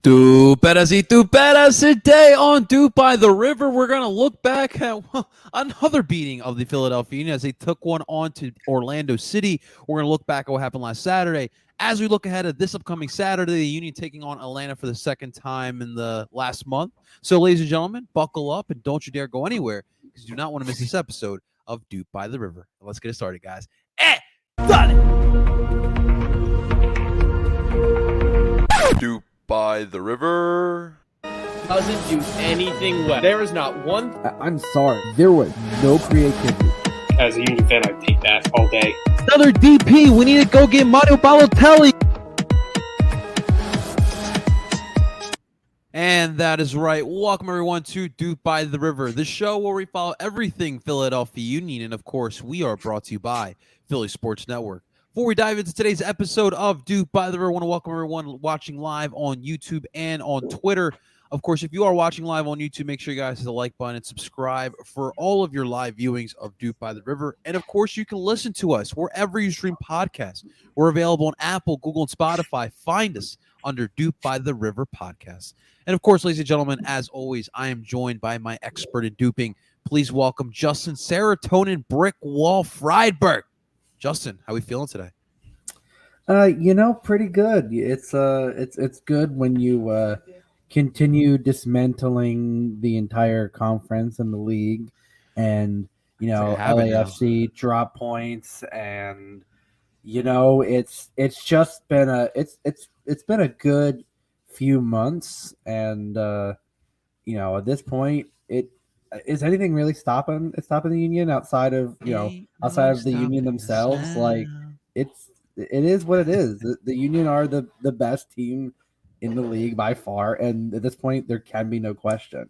Duperas today on Dupe by the River. We're going to look back at another beating of the Philadelphia Union as they took one on to Orlando City. We're going to look back at what happened last Saturday. As we look ahead at this upcoming Saturday, the Union taking on Atlanta for the second time in the last month. So, ladies and gentlemen, buckle up and don't you dare go anywhere because you do not want to miss this episode of Dupe by the River. Let's get it started, guys. Dale! Dupe by the River doesn't do anything well. There is not one. I'm sorry. There was no creativity. As a Union fan, I take that all day. Another DP. We need to go get Mario Balotelli. And that is right. Welcome, everyone, to Dupe by the River, the show where we follow everything Philadelphia Union. And, of course, we are brought to you by Philly Sports Network. Before we dive into today's episode of Dupe by the River, I want to welcome everyone watching live on YouTube and on Twitter. Of course, if you are watching live on YouTube, make sure you guys hit the like button and subscribe for all of your live viewings of Dupe by the River. And, of course, you can listen to us wherever you stream podcasts. We're available on Apple, Google, and Spotify. Find us under Dupe by the River podcast. And, of course, ladies and gentlemen, as always, I am joined by my expert in duping. Please welcome Justin Serotonin Brick Wall Friedberg. Justin, how are we feeling today? Pretty good. It's good when you continue dismantling the entire conference and the league, and LAFC drop points, and it's just been it's been a good few months, and at this point, is anything really stopping the Union outside of the Union themselves? Like it is what it is. The Union are the best team in the league by far, and at this point there can be no question.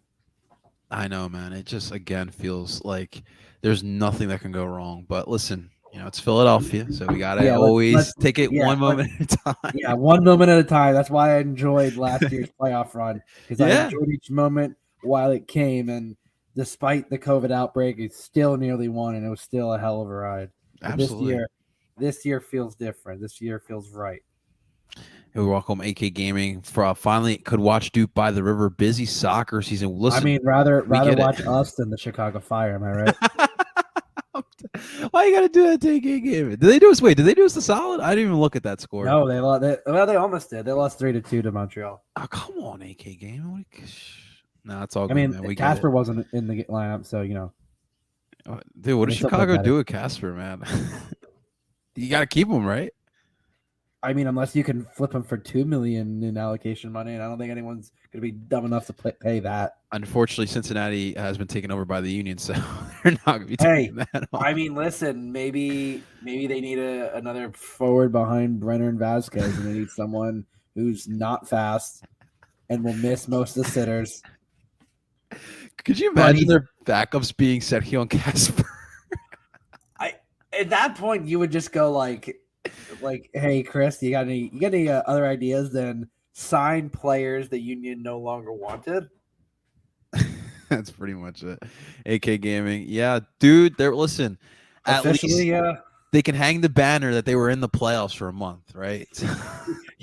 I know, man. It just again feels like there's nothing that can go wrong. But listen, it's Philadelphia, so we gotta always take it one moment at a time. Yeah, one moment at a time. That's why I enjoyed last year's playoff run, because I enjoyed each moment while it came, and despite the COVID outbreak, it still nearly won, and it was still a hell of a ride. Absolutely. This year feels different. This year feels right. We welcome AK Gaming for finally could watch Dupe by the River. Busy soccer season. Listen, I mean, rather watch us than the Chicago Fire. Am I right? Why you got to do that to AK Gaming? Did they do us? Wait, did they do us the solid? I didn't even look at that score. No, they lost. They almost did. They lost 3-2 to Montreal. Oh, come on, AK Gaming. No, it's all good, I mean, man. Casper wasn't in the lineup, so Dude, what does Chicago do with Casper, man? You got to keep him, right? I mean, unless you can flip him for $2 million in allocation money, and I don't think anyone's going to be dumb enough to pay that. Unfortunately, Cincinnati has been taken over by the Union, so they're not going to be taking that on. I mean, listen, maybe they need another forward behind Brenner and Vasquez, and they need someone who's not fast and will miss most of the sitters. Could you imagine their backups being Sergio and Casper? At that point, you would just go like, hey, Chris, you got any other ideas than sign players the Union no longer wanted? That's pretty much it. AK Gaming, yeah, dude. Listen. At least they can hang the banner that they were in the playoffs for a month, right?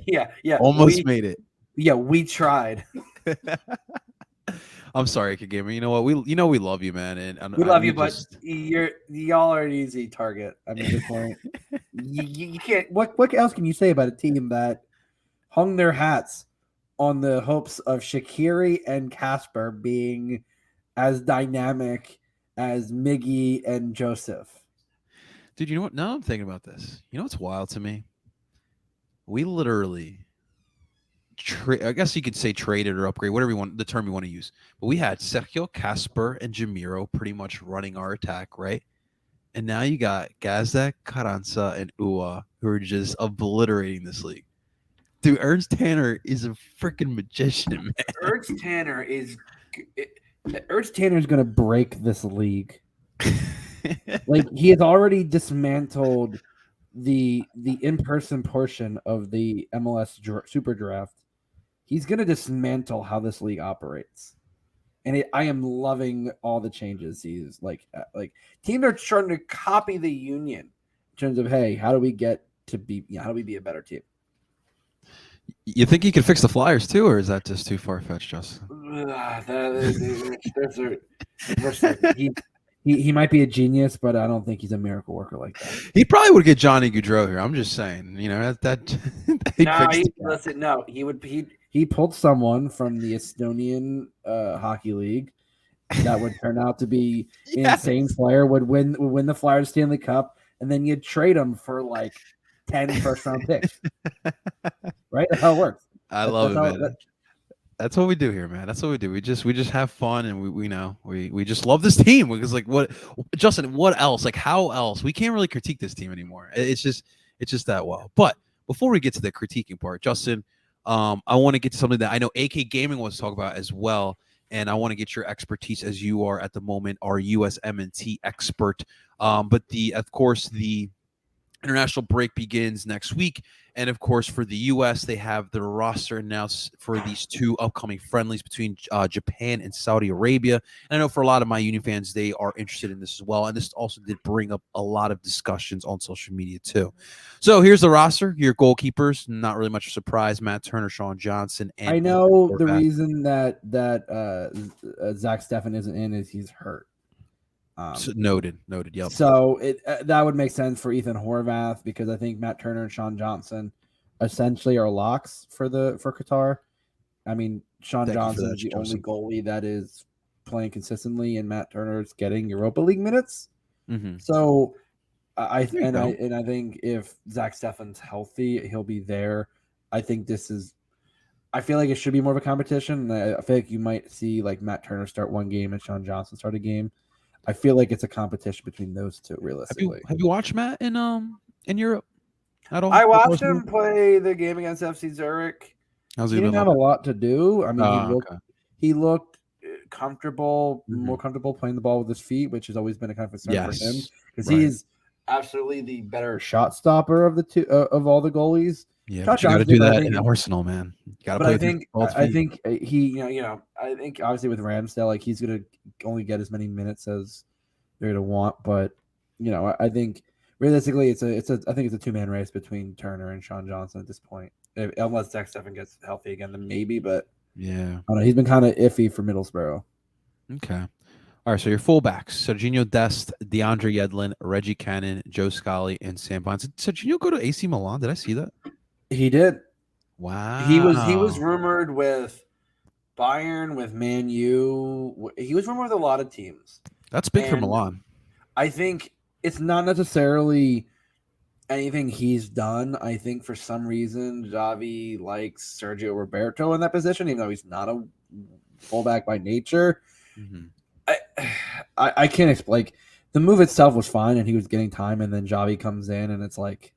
Yeah. Almost made it. Yeah, we tried. I'm sorry, AK Gamer. You know what? We love you, man, and we love you, but y'all are an easy target. I mean, at this point, you can't. What else can you say about a team that hung their hats on the hopes of Shaqiri and Casper being as dynamic as Miggy and Joseph? Dude, you know what? Now I'm thinking about this. You know what's wild to me? We literally. I guess you could say traded or upgrade, whatever the term you want to use. But we had Sergio, Casper, and Jamiro pretty much running our attack, right? And now you got Gazdak, Carranza, and Ua, who are just obliterating this league. Dude, Ernst Tanner is a freaking magician, man. Ernst Tanner is going to break this league. Like, he has already dismantled the in-person portion of the MLS Super Draft. He's going to dismantle how this league operates. And I am loving all the changes. He's like teams are trying to copy the Union in terms of, hey, how do we be a better team? You think he could fix the Flyers too, or is that just too far fetched, Justin? He might be a genius, but I don't think he's a miracle worker like that. He probably would get Johnny Gaudreau here. I'm just saying, He pulled someone from the Estonian hockey league that would turn out to be an insane player, would win the Flyers Stanley Cup, and then you'd trade him for like 10 first-round picks. Right? That's how it works. I love it, man. That's what we do here, man. That's what we do. We just have fun, and we just love this team because, like, what, Justin? What else? Like, how else? We can't really critique this team anymore. It's just that well. But before we get to the critiquing part, Justin, I want to get to something that I know AK Gaming wants to talk about as well, and I want to get your expertise as you are at the moment our USMNT expert. But of course the international break begins next week. And of course, for the U.S., they have their roster announced for these two upcoming friendlies between Japan and Saudi Arabia. And I know for a lot of my Union fans, they are interested in this as well. And this also did bring up a lot of discussions on social media too. So here's the roster. Your goalkeepers, not really much of a surprise. Matt Turner, Sean Johnson. And I know the reason that Zach Steffen isn't in is he's hurt. So noted. Yep. So that would make sense for Ethan Horvath because I think Matt Turner and Sean Johnson essentially are locks for Qatar. I mean, Sean Johnson is the only goalie that is playing consistently, and Matt Turner is getting Europa League minutes. Mm-hmm. So I think if Zach Steffen's healthy, he'll be there. I think I feel like it should be more of a competition. I feel like you might see like Matt Turner start one game and Sean Johnson start a game. I feel like it's a competition between those two, realistically. Have you watched Matt in Europe at all? I watched him play the game against FC Zurich. He didn't have a lot to do. I mean, he looked comfortable, more comfortable playing the ball with his feet, which has always been a kind of concern for him because he's absolutely the better shot stopper of the two of all the goalies. Yeah, but you got to do that in Arsenal, man. You got to play. I think he, I think obviously with Ramsdale, like he's gonna only get as many minutes as they're gonna want, but I think realistically, I think it's a 2-man race between Turner and Sean Johnson at this point. Unless Zach Steffen gets healthy again, then maybe. But yeah, I don't know. He's been kind of iffy for Middlesbrough. Okay. All right, so your fullbacks: Serginho Dest, DeAndre Yedlin, Reggie Cannon, Joe Scally, and Sam Bonds. Did Serginho go to AC Milan? Did I see that? He did. Wow. He was rumored with Bayern, with Man U. He was rumored with a lot of teams. That's big for Milan. I think it's not necessarily anything he's done. I think for some reason Xavi likes Sergio Roberto in that position, even though he's not a fullback by nature. Mm-hmm. I can't explain. Like, the move itself was fine, and he was getting time, and then Xavi comes in, and it's like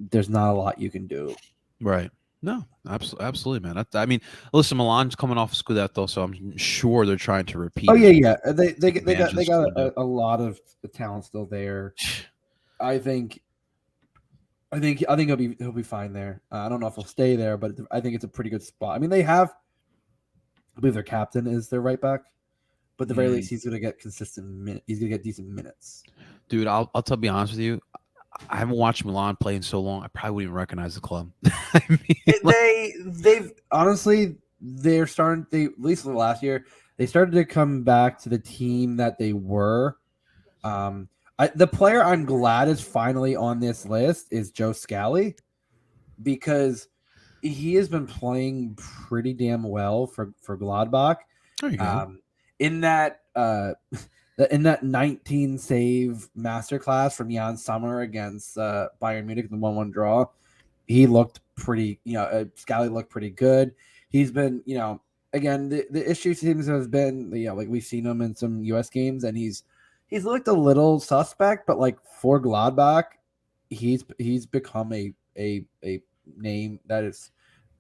there's not a lot you can do. Right. No, absolutely, man. I mean, listen, Milan's coming off Scudetto, so I'm sure they're trying to repeat. Oh yeah. They got a lot of talent still there. I think he'll be fine there. I don't know if he'll stay there, but I think it's a pretty good spot. I mean, I believe their captain is their right back, but at the very least, he's going to get he's going to get decent minutes. Dude, I'll be honest with you. I haven't watched Milan play in so long. I probably wouldn't even recognize the club. I mean, they've honestly, they're starting. At least the last year, they started to come back to the team that they were. The player I'm glad is finally on this list is Joe Scally, because he has been playing pretty damn well for Gladbach. There you go. In that 19 save masterclass from Jan Sommer against Bayern Munich, the 1-1 draw, he looked pretty. Scally looked pretty good. He's been, again, the issue seems to have been, like we've seen him in some U.S. games, and he's looked a little suspect, but like for Gladbach, he's become a name that is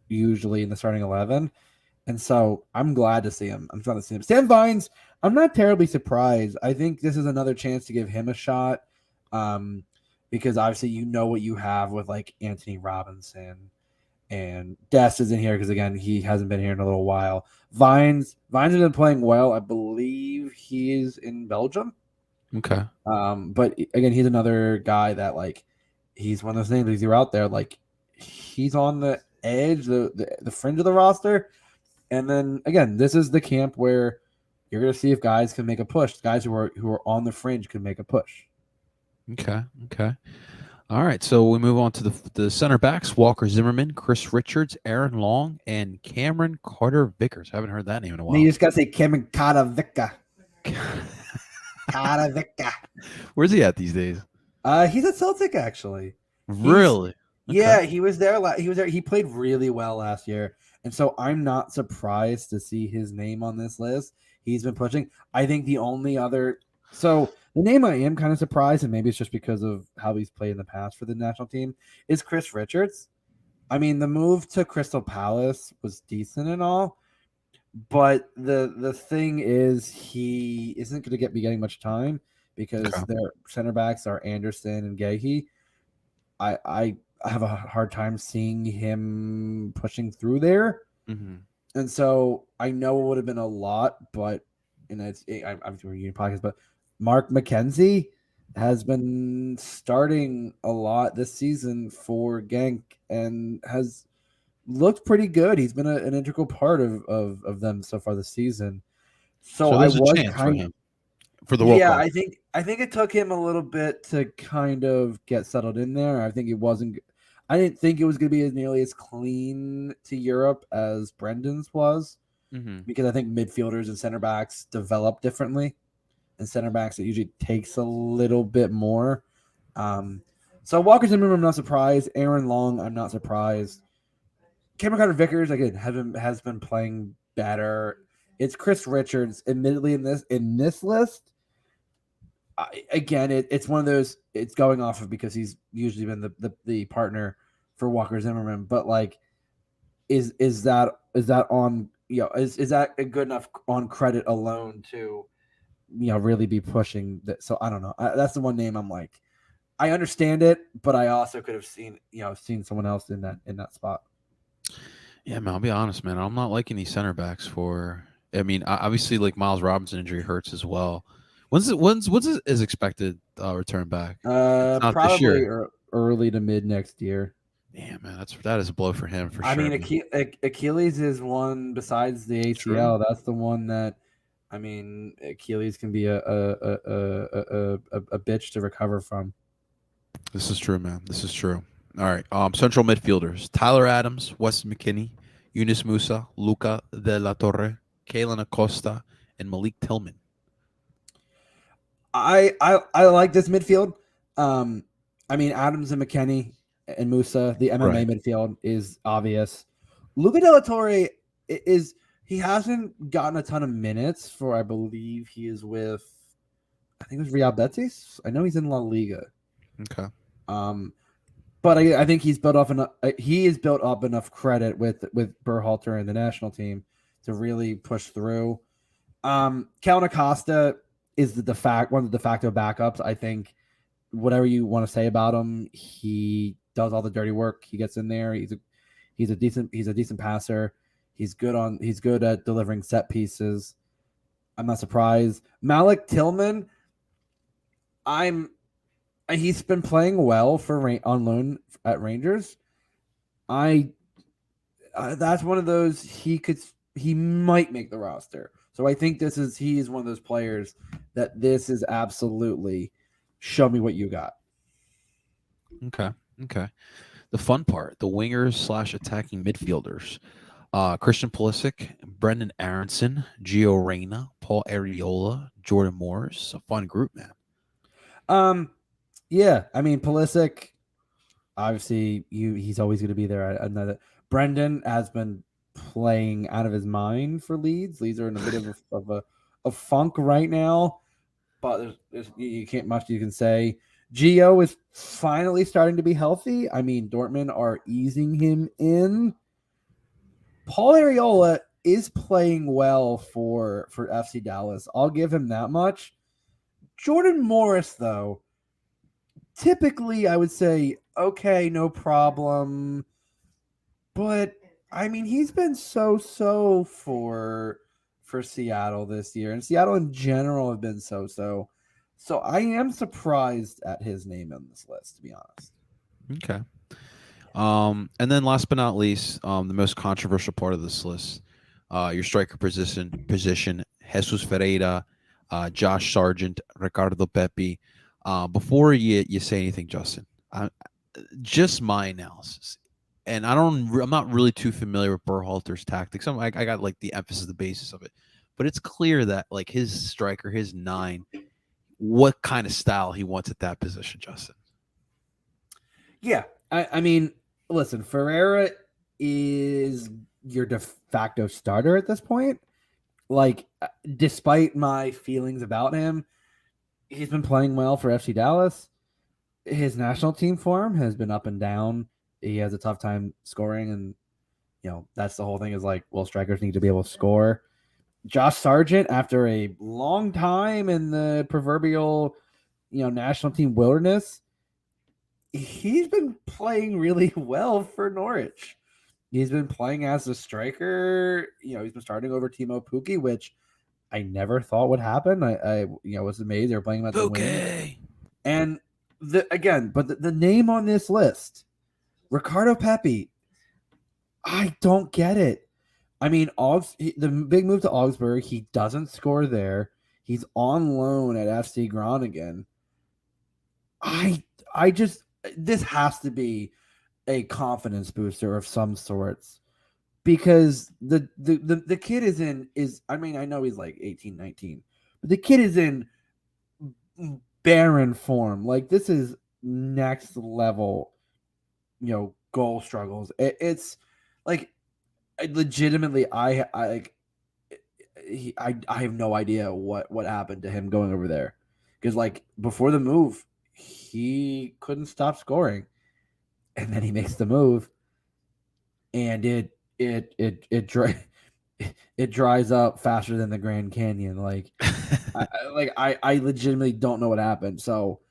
usually in the starting 11. And so I'm glad to see him. I'm glad to see him. Sam Vines, I'm not terribly surprised. I think this is another chance to give him a shot, because obviously what you have with like Anthony Robinson, and Dest is in here because, again, he hasn't been here in a little while. Vines has been playing well. I believe he is in Belgium. Okay. But again, he's another guy that, like, he's one of those names that you're out there, like, he's on the edge, the fringe of the roster. And then again, this is the camp where you're going to see if guys can make a push. Guys who are on the fringe can make a push. Okay. All right, so we move on to the center backs: Walker Zimmerman, Chris Richards, Aaron Long, and Cameron Carter-Vickers. Haven't heard that name in a while. You just got to say Cameron Carter-Vickers. Carter-Vickers. Where's he at these days? He's at Celtic, actually. Really? Yeah, he was there. He was there. He played really well last year, and so I'm not surprised to see his name on this list. He's been pushing. I think the only other the name I am kind of surprised, and maybe it's just because of how he's played in the past for the national team, is Chris Richards. I mean, the move to Crystal Palace was decent and all, but the thing is, he isn't going to be getting much time because their center backs are Anderson and Gahey. I have a hard time seeing him pushing through there. Mm-hmm. And so I know it would have been a lot, but I'm doing Union podcast, but Mark McKenzie has been starting a lot this season for Genk and has looked pretty good. He's been an integral part of them so far this season. So I was kind of for the World Cup. I think it took him a little bit to kind of get settled in there. I didn't think it was going to be nearly as clean to Europe as Brendan's was, because I think midfielders and center backs develop differently, and center backs it usually takes a little bit more. So Walker Zimmerman, I'm not surprised. Aaron Long, I'm not surprised. Cameron Carter-Vickers again has been playing better. It's Chris Richards, admittedly in this list. It's one of those. It's going off of because he's usually been the partner for Walker Zimmerman, but like, is that on is that a good enough on credit alone to really be pushing that? So I don't know. That's the one name I'm like, I understand it, but I also could have seen someone else in that spot. Yeah, man. I'll be honest, man. I'm not liking these center backs for. I mean, obviously, like Miles Robinson injury hurts as well. When's his expected return back? Probably early to mid next year. Yeah, man, that is a blow for him for sure. I mean, Achilles is one besides the ACL. True. That's the one that, I mean, Achilles can be a bitch to recover from. This is true, man. This is true. All right, central midfielders: Tyler Adams, Weston McKennie, Yunus Musa, Luca de la Torre, Kalen Acosta, and Malik Tillman. I like this midfield. I mean, Adams and McKennie and Musa, the MMA midfield is obvious. Luca de la Torre he hasn't gotten a ton of minutes for, I believe he is with, I think it was Real Betis. I know he's in La Liga. Okay. But I think he's built up enough credit with Berhalter and the national team to really push through. Kellen Acosta is one of the de facto backups. I think whatever you want to say about him, he does all the dirty work. He gets in there. He's a decent passer. He's good at delivering set pieces. I'm not surprised. Malik Tillman, he's been playing well on loan at Rangers. That's one of those he might make the roster. So I think he is one of those players that this is absolutely show me what you got. Okay. The fun part, the wingers / attacking midfielders. Christian Pulisic, Brendan Aronson, Gio Reyna, Paul Arriola, Jordan Morris. A fun group, man. Yeah, I mean Pulisic, obviously he's always going to be there. Brendan has been playing out of his mind for Leeds. Leeds are in a bit of a funk right now, but you can't much you can say. Gio is finally starting to be healthy. I mean, Dortmund are easing him in. Paul Arriola is playing well for FC Dallas. I'll give him that much. Jordan Morris, though, typically I would say, okay, no problem. But, I mean, he's been so for Seattle this year. And Seattle in general have been so. So I am surprised at his name on this list, to be honest. Okay. And then last but not least, the most controversial part of this list, your striker position, Jesus Ferreira, Josh Sargent, Ricardo Pepe. Before you say anything, Justin, just my analysis, and I'm not really too familiar with Berhalter's tactics. I got like the emphasis, the basis of it, but it's clear that like his striker, his nine, what kind of style he wants at that position, Justin. Yeah, I mean, listen, Ferreira is your de facto starter at this point. Like, despite my feelings about him, he's been playing well for FC Dallas. His national team form has been up and down. He has a tough time scoring, and that's the whole thing. Is like, well, strikers need to be able to score. Josh Sargent, after a long time in the proverbial, national team wilderness, he's been playing really well for Norwich. He's been playing as a striker. He's been starting over Timo Pukki, which I never thought would happen. I was amazed they were playing him at the wing. And the name on this list, Ricardo Pepe, I don't get it. I mean, the big move to Augsburg, he doesn't score there. He's on loan at FC Groningen. This has to be a confidence booster of some sorts, because the kid I mean, I know he's like 18, 19, but the kid is in barren form. Like, this is next level, goal struggles. It's like, legitimately, I have no idea what happened to him going over there, because like before the move, he couldn't stop scoring, and then he makes the move, and it dries up faster than the Grand Canyon. Like, I legitimately don't know what happened. So,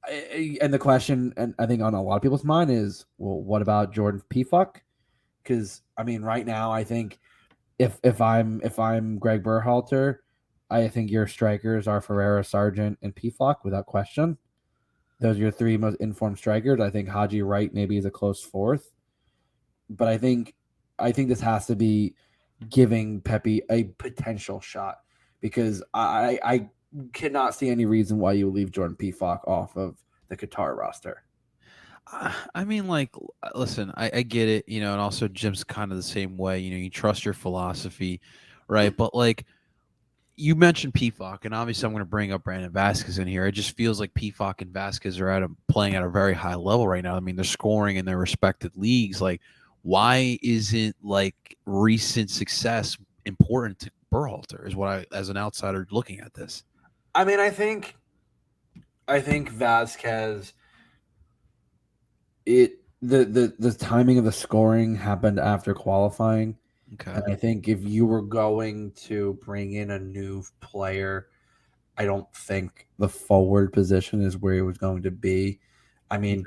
and the question, and I think on a lot of people's mind, is, well, what about Jordan Pifuk? Because I mean, right now, I think if I'm Greg Berhalter, I think your strikers are Ferreira, Sargent, and Pifuk without question. Those are your three most informed strikers. I think Haji Wright maybe is a close fourth, but I think this has to be giving Pepe a potential shot, because I cannot see any reason why you would leave Jordan Pifuk off of the Qatar roster. I mean, like, listen, I get it, and also Jim's kind of the same way. You trust your philosophy, right? But like, you mentioned Pifuk, and obviously I'm going to bring up Brandon Vasquez in here. It just feels like Pifuk and Vasquez are playing at a very high level right now. I mean, they're scoring in their respective leagues. Like, why isn't like recent success important to Berhalter? Is what I, as an outsider looking at this. I mean, I think Vasquez. The timing of the scoring happened after qualifying. Okay. And I think if you were going to bring in a new player, I don't think the forward position is where it was going to be. I mean,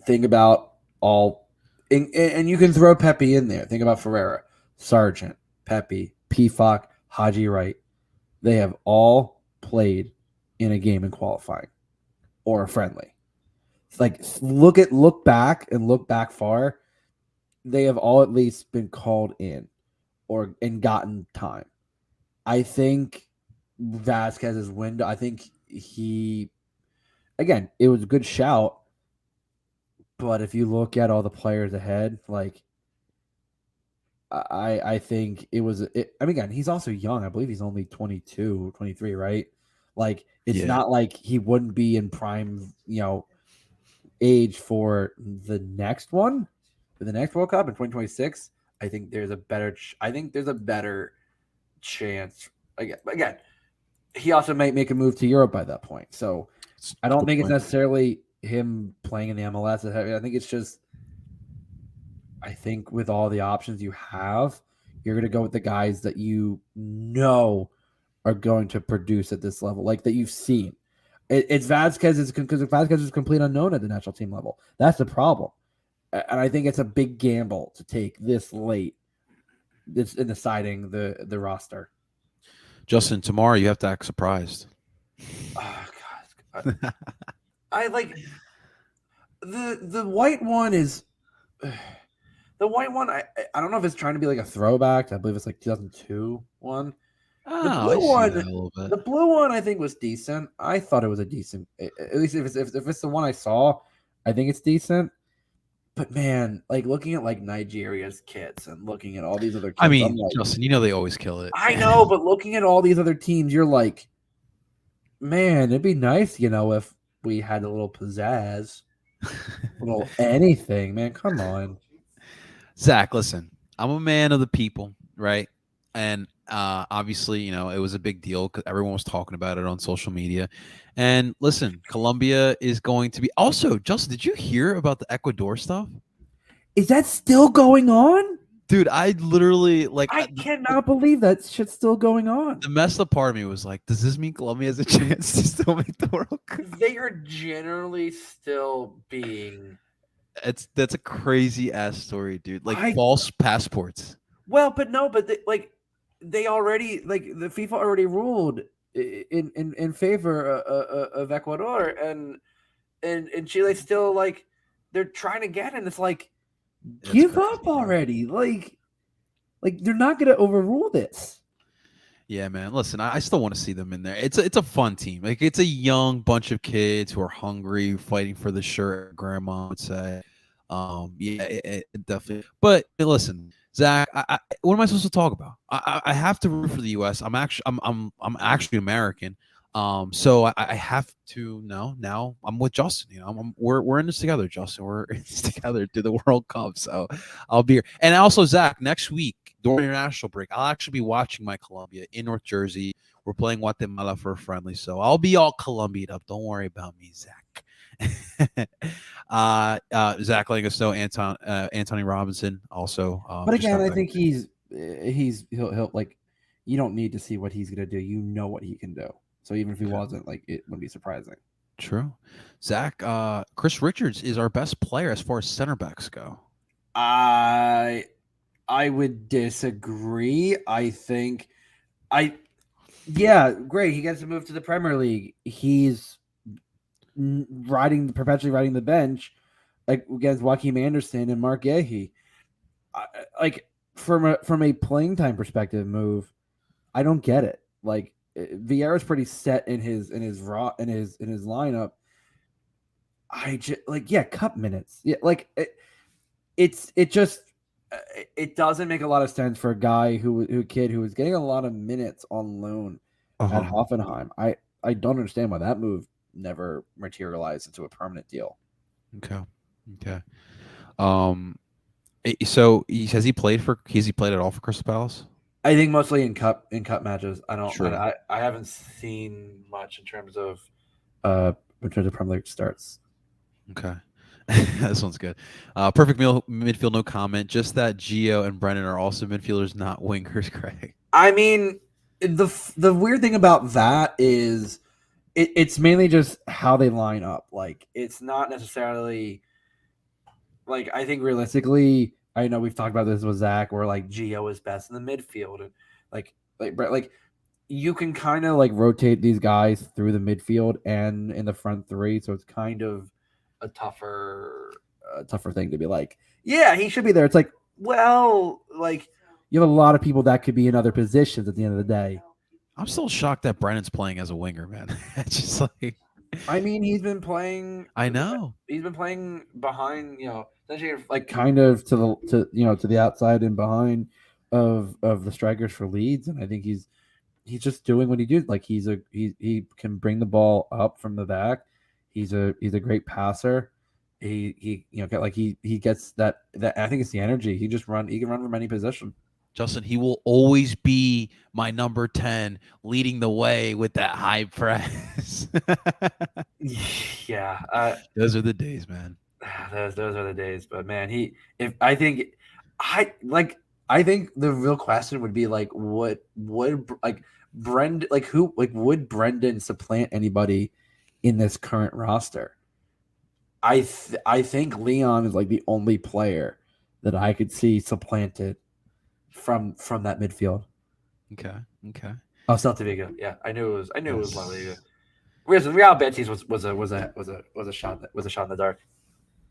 think about and you can throw Pepe in there. Think about Ferreira, Sargent, Pepe, Pifuk, Haji Wright. They have all played in a game in qualifying or a friendly. It's like, look back far. They have all at least been called in and gotten time. I think Vasquez's window, I think it was a good shout, but if you look at all the players ahead, like, I think I mean, again, he's also young. I believe he's only 22, 23, right? Like, it's not like he wouldn't be in prime, age for the next one, for the next World Cup in 2026. I think there's a better chance. Again, he also might make a move to Europe by that point. So I don't think it's necessarily him playing in the MLS. I think it's just, I think with all the options you have, you're going to go with the guys that you know are going to produce at this level, like that you've seen. It's Vasquez, because Vasquez is a complete unknown at the national team level. That's the problem. And I think it's a big gamble to take this late in deciding the roster. Justin, tomorrow you have to act surprised. Oh, God. I The white one is the white one. I don't know if it's trying to be like a throwback. I believe it's like 2002 one. The Oh, I blue see that one, a little bit. the blue one, I think was decent. I thought it was a decent. At least if it's the one I saw, I think it's decent. But man, like looking at like Nigeria's kits and looking at all these other I kits, I'm mean, like, Justin, you know they always kill it. I know, but looking at all these other teams, you're like, man, it'd be nice, if we had a little pizzazz, a little anything, man. Come on. Zach, listen, I'm a man of the people, right? And obviously, it was a big deal because everyone was talking about it on social media. And listen, Colombia is going to be also. Justin, did you hear about the Ecuador stuff? Is that still going on? Dude, I literally I cannot believe that shit's still going on. the messed up part of me was like, does this mean Colombia has a chance to still make the World Cup? They are generally still being. That's a crazy ass story, dude. Like false passports. Well, but no, but they already the FIFA already ruled in favor of Ecuador, and Chile still they're trying to get it. And it's like, give up already. Like they're not going to overrule this. Yeah, man. Listen, I still want to see them in there. It's a fun team. Like it's a young bunch of kids who are hungry, fighting for the shirt. Grandma would say, yeah, it definitely. But listen, Zach, what am I supposed to talk about? I have to root for the U.S. I'm actually American. So I have to now I'm with Justin. We're in this together, Justin. We're in this together to the World Cup. So I'll be here. And also, Zach, next week during international break, I'll actually be watching my Colombia in North Jersey. We're playing Guatemala for a friendly, so I'll be all Colombian up. Don't worry about me, Zach. Zach letting us know Anthony Robinson also. But again, I think he'll like, you don't need to see what he's gonna do. You know what he can do. So even if he wasn't, it wouldn't be surprising. True. Zach, Chris Richards is our best player as far as center backs go. I would disagree. I think great. He gets to move to the Premier League. He's perpetually riding the bench, against Joaquin Anderson and Mark Yehi. From a playing time perspective, move. I don't get it. Vieira's pretty set in his lineup. I just cup minutes. Yeah, it doesn't make a lot of sense for a guy who was getting a lot of minutes on loan at Hoffenheim. I don't understand why that move never materialized into a permanent deal. Okay. So has he played at all for Crystal Palace? I think mostly in cup matches. I haven't seen much in terms of Premier League starts. Okay. This one's good. Perfect midfield, no comment. Just that Gio and Brennan are also midfielders, not wingers, Craig. I mean, the weird thing about that is it's mainly just how they line up. It's not necessarily I think realistically, I know we've talked about this with Zach, where Gio is best in the midfield, and you can kind of rotate these guys through the midfield and in the front three, so it's kind of a tougher thing to be he should be there. It's you have a lot of people that could be in other positions at the end of the day. I'm still shocked that Brennan's playing as a winger, man. It's just I mean, he's been playing. I know he's been playing behind, kind of to the outside and behind of the strikers for Leeds, and I think he's just doing what he do. He can bring the ball up from the back. He's a great passer. He gets that. I think it's the energy. He can run from any position. Justin, he will always be my number 10, leading the way with that high press. Yeah, those are the days, man. Those are the days. But man, I think the real question would be would Brendan supplant anybody in this current roster? I think Leon is the only player that I could see supplanted from that midfield. Okay. Oh, Celta Vigo. Yeah, I knew it was La Liga. Real Betis was a shot in the dark.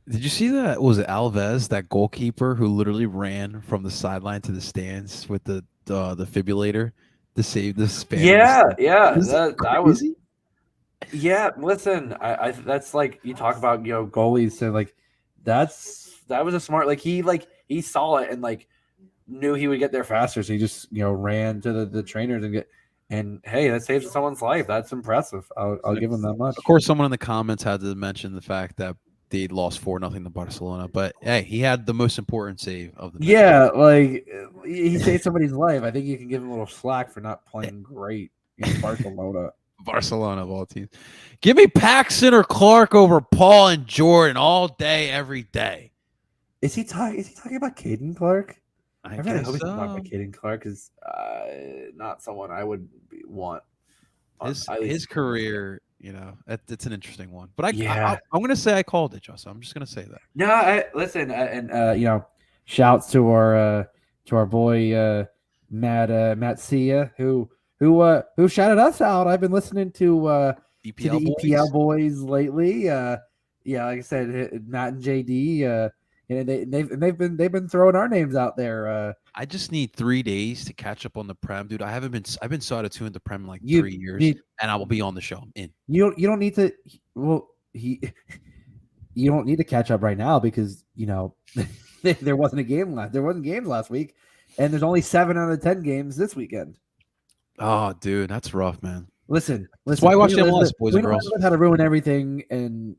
Did you see that? Was it Alves, that goalkeeper who literally ran from the sideline to the stands with the defibrillator to save this fan? Yeah. Is it That was. crazy? Yeah, listen, I that's like you talk about goalies, so like that was a smart he saw it and knew he would get there faster, so he just ran to the trainers and hey, that saved someone's life. That's impressive. I'll give him that much. Of course, someone in the comments had to mention the fact that they lost 4-0 to Barcelona, but hey, he had the most important save of the match. Yeah, like he saved somebody's life. I think you can give him a little slack for not playing great in Barcelona. Barcelona of all teams. Give me Paxson or Clark over Paul and Jordan all day, every day. Is he talking about Caden Clark? I really guess hope he's so. talking about Caden Clark is not someone I would want. His career, it's an interesting one. But Yeah. I'm going to say I called it, Justin. I'm just going to say that. No, listen, and shouts to our boy Matt Sia who shouted us out. I've been listening to the EPL boys lately. Yeah, like I said, Matt and JD. They've been throwing our names out there. I just need 3 days to catch up on the Prem, dude. I've been so out of tune with the Prem in 3 years, and I will be on the show. I'm in. You don't need to. Well, you don't need to catch up right now because there wasn't a game last. There wasn't games last week, and there's only 7 out of 10 games this weekend. Oh, dude, that's rough, man. Listen. That's why I watch MLS, boys and girls. How to ruin everything, and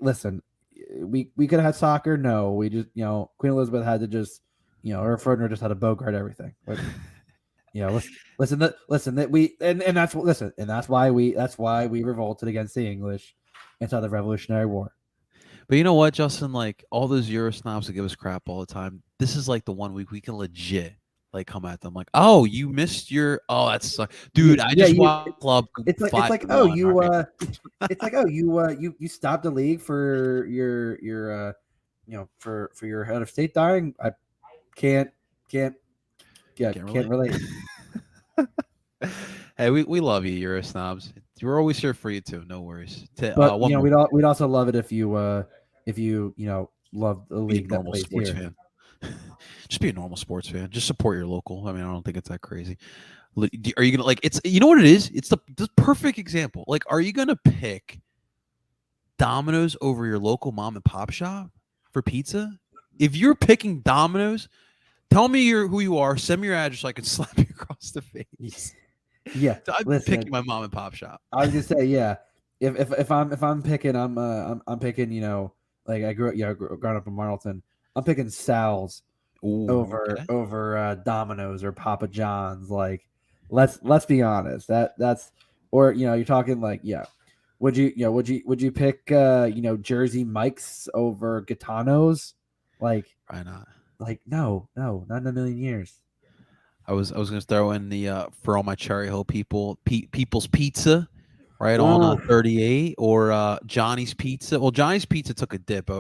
listen. We could have had soccer. No, we just Queen Elizabeth had to just her Ferdinand just had to bogart everything. But, listen that we and that's why we revolted against the English inside the Revolutionary War. But you know what, Justin? Like all those Euro snobs that give us crap all the time. This is like the 1 week we can legit come at them like, oh, you missed your that sucks, dude. I just watched club. It's like you stopped the league for your for your head of state dying. I can't relate. Hey, we love you, Euro snobs. We're always here for you too. No worries. But we'd also love it if you love the league that plays sports here. Fan. Just be a normal sports fan. Just support your local. I mean, I don't think it's that crazy. Are you gonna it's what it is? It's the perfect example. Like, are you gonna pick Domino's over your local mom and pop shop for pizza? If you're picking Domino's, tell me who you are. Send me your address so I can slap you across the face. Yeah, I'm picking my mom and pop shop. I was gonna say, yeah. If I'm picking, I'm picking. I grew up in Marlton. I'm picking Sal's over Domino's or Papa John's. Like, let's be honest. That's or you're talking Would you pick Jersey Mike's over Gitano's? Like, why not? Like, no, not in a million years. I was gonna throw in the for all my Cherry Hill people, People's Pizza, right on 38, or Johnny's Pizza. Well, Johnny's Pizza took a dip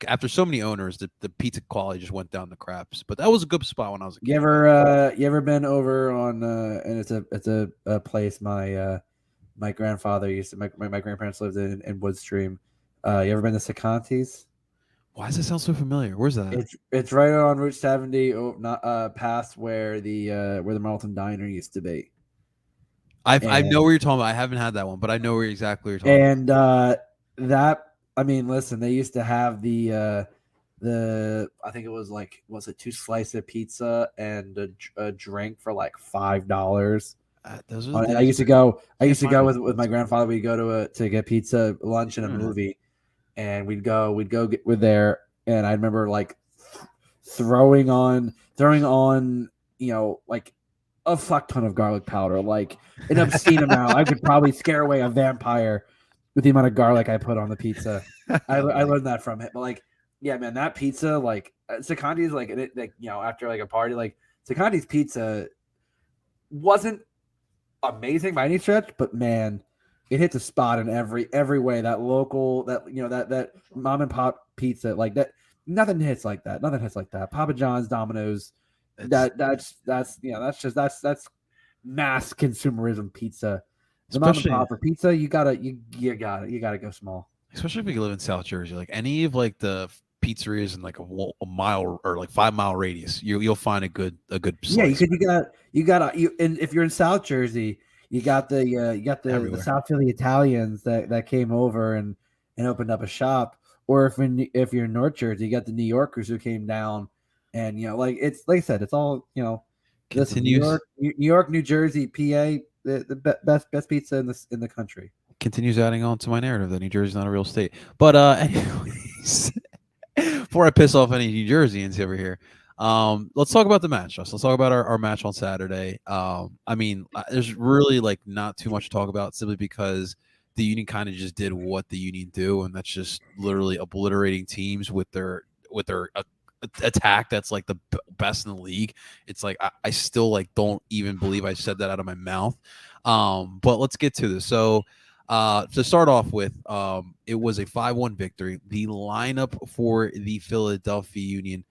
after so many owners. The pizza quality just went down the craps. But that was a good spot when I was a kid. You ever been over on and it's a place my grandfather used to my grandparents lived in Woodstream. You ever been to Seconti's? Why does it sound so familiar? Where's that? It's right on Route 70, past where the Marlton Diner used to be. I know where you're talking about. I haven't had that one, but I know where exactly you're talking about. And listen, they used to have the I think it was it 2 slices of pizza and a drink for like $5. I used to go with my grandfather. We'd go to get pizza, lunch, and a movie, and we'd go with there. And I remember throwing on a fuck ton of garlic powder, like an obscene amount. I could probably scare away a vampire with the amount of garlic I put on the pizza. I learned that from it. But yeah, man, that pizza, Seconti's, after a party, Seconti's pizza wasn't amazing by any stretch, but man, it hits a spot in every way. That local, that mom and pop pizza, that nothing hits like that. Nothing hits like that. Papa John's, Domino's. That's mass consumerism pizza. The mom and pop for pizza, you gotta go small. especially if you live in South Jersey, like any of like the pizzerias in like a mile or like 5 mile radius, you'll find a good slice. Yeah, and if you're in South Jersey, you got the South Philly Italians that came over and opened up a shop, or if you're in North Jersey, you got the New Yorkers who came down, and like it's like I said, it's all continues. New York, New Jersey, PA, the best pizza in the country. Continues adding on to my narrative that New Jersey's not a real state. But anyways, before I piss off any New Jerseyans over here, let's talk about the match. Let's talk about our match on Saturday. I mean, there's really like not too much to talk about simply because the Union kind of just did what the Union do, and that's just literally obliterating teams with their attack that's like the best in the league. It's like I still like don't even believe I said that out of my mouth. But let's get to this. So to start off with, it was a 5-1 victory. The lineup for the Philadelphia Union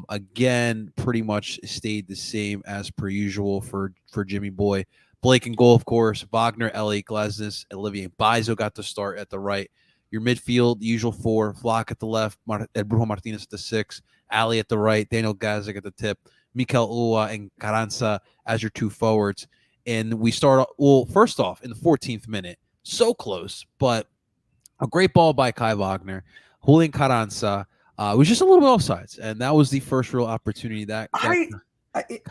again pretty much stayed the same as per usual for Jimmy Boy. Blake in goal, of course. Wagner, Elliot Glesnes, Olivier Mbaizo got the start at the right. Your midfield, usual 4, Flock at the left, Brujo Martinez at the 6, Ali at the right, Daniel Gazek at the tip, Mikel Ua and Carranza as your 2 forwards. And we start, first off, in the 14th minute, so close, but a great ball by Kai Wagner. Julian Carranza was just a little bit offsides, and that was the first real opportunity that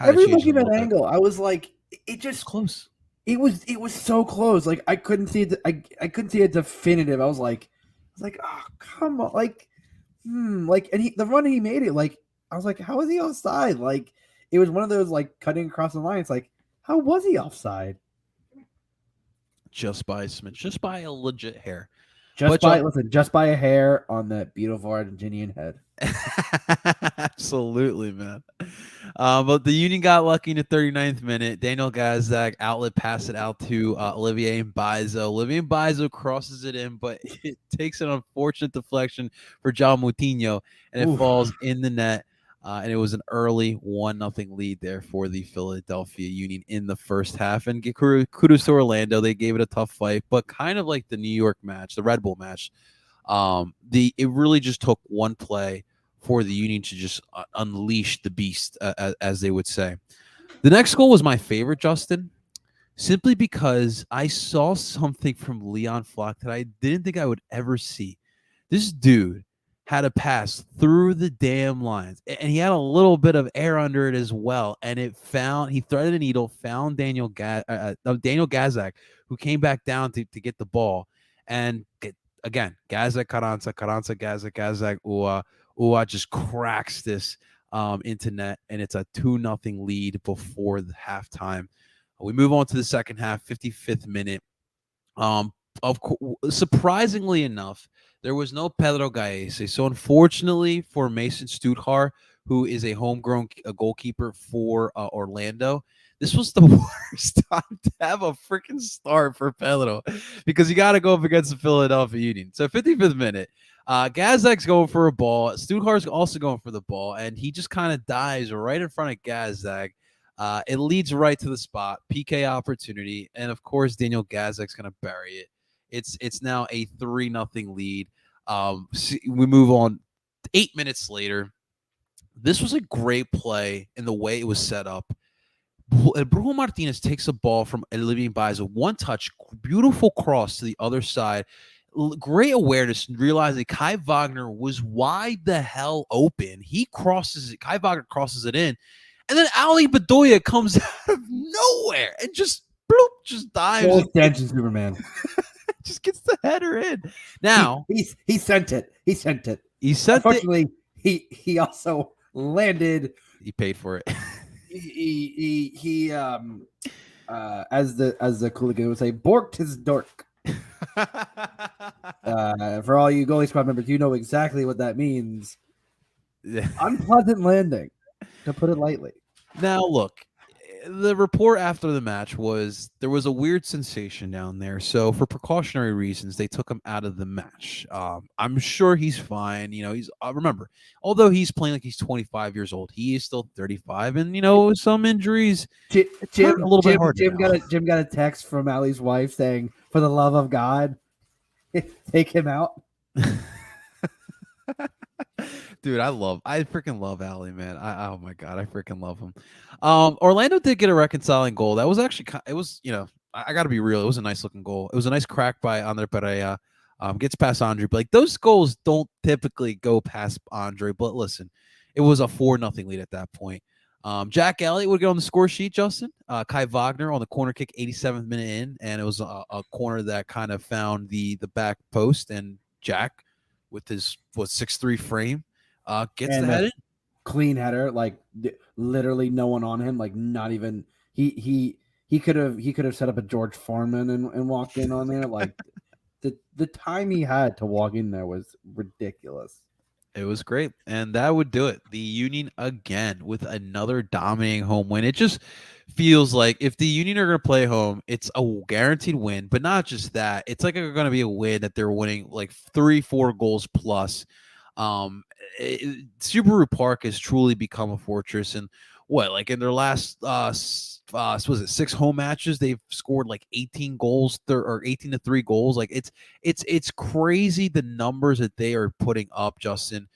every looking at angle, I was like, it just close. It was so close. Like I couldn't see it. I couldn't see it definitive. I was like, oh come on, and the run he made it. Like I was like, how is he offside? Like it was one of those like cutting across the line. It's like, how was he offside? Just by a smidge, just by a legit hair. Just by a hair on that beautiful Argentinian head. Absolutely, man. But the Union got lucky in the 39th minute. Daniel Gazak outlet passed it out to Olivier Mbaizo. Olivier Mbaizo crosses it in, but it takes an unfortunate deflection for John Moutinho, and it falls in the net. And it was an early 1-0 lead there for the Philadelphia Union in the first half. And kudos to Orlando. They gave it a tough fight, but kind of like the New York match, the Red Bull match, it really just took one play for the Union to just unleash the beast, as they would say. The next goal was my favorite, Justin, simply because I saw something from Leon Flock that I didn't think I would ever see. This dude had a pass through the damn lines, and he had a little bit of air under it as well. And he threaded a needle, found Daniel Gazak, who came back down to get the ball. And again, Gazak, Carranza, Gazak, Gazak, Ua just cracks this into net, and it's a 2-0 lead before the halftime. We move on to the second half, 55th minute. Surprisingly enough, there was no Pedro Gaese. So unfortunately for Mason Stuthar, who is a homegrown goalkeeper for Orlando, this was the worst time to have a freaking start for Pedro because you got to go up against the Philadelphia Union. So 55th minute, Gazak's going for a ball. Stuthar's also going for the ball, and he just kind of dives right in front of Gazak. It leads right to the spot, PK opportunity, and of course Daniel Gazak's going to bury it. It's now a 3-0 lead. We move on 8 minutes later. This was a great play in the way it was set up. Brujo Martinez takes a ball from Olivier Mbaizo, one touch, beautiful cross to the other side. Great awareness, realizing Kai Wagner was wide the hell open. He crosses it. Kai Wagner crosses it in. And then Ali Bedoya comes out of nowhere and just dives. Full extension Superman. Just gets the header in. Now he sent it. He sent it. Unfortunately, he also landed. He paid for it. He as the Cooligan would say, borked his dork. For all you goalie squad members, you know exactly what that means. Unpleasant landing, to put it lightly. Now, look, the report after the match was there was a weird sensation down there. So for precautionary reasons, they took him out of the match. I'm sure he's fine. You know, he's remember, although he's playing like he's 25 years old, he is still 35. And, you know, some injuries. Jim got a text from Allie's wife saying, for the love of God, take him out. Dude, I freaking love Allie, man. Oh my god, I freaking love him. Orlando did get a reconciling goal. That was actually it was, I got to be real. It was a nice looking goal. It was a nice crack by Andre Pereira. Gets past Andre, but like those goals don't typically go past Andre. But listen, it was a 4-0 lead at that point. Jack Elliott would get on the score sheet, Justin. Kai Wagner on the corner kick, 87th minute in, and it was a corner that kind of found the back post, and Jack with his 6'3" frame gets the head in. Clean header, like literally no one on him, like not even he could have set up a George Foreman and walked in on there. Like the time he had to walk in there was ridiculous. It was great, and that would do it. The Union again with another dominating home win. It just feels like if the Union are going to play home, it's a guaranteed win. But not just that; it's like they're going to be a win that they're winning like 3-4 goals plus. Subaru Park has truly become a fortress, and like in their last was it 6 home matches, they've scored like 18 goals or 18-3 goals. Like it's crazy the numbers that they are putting up, Justin.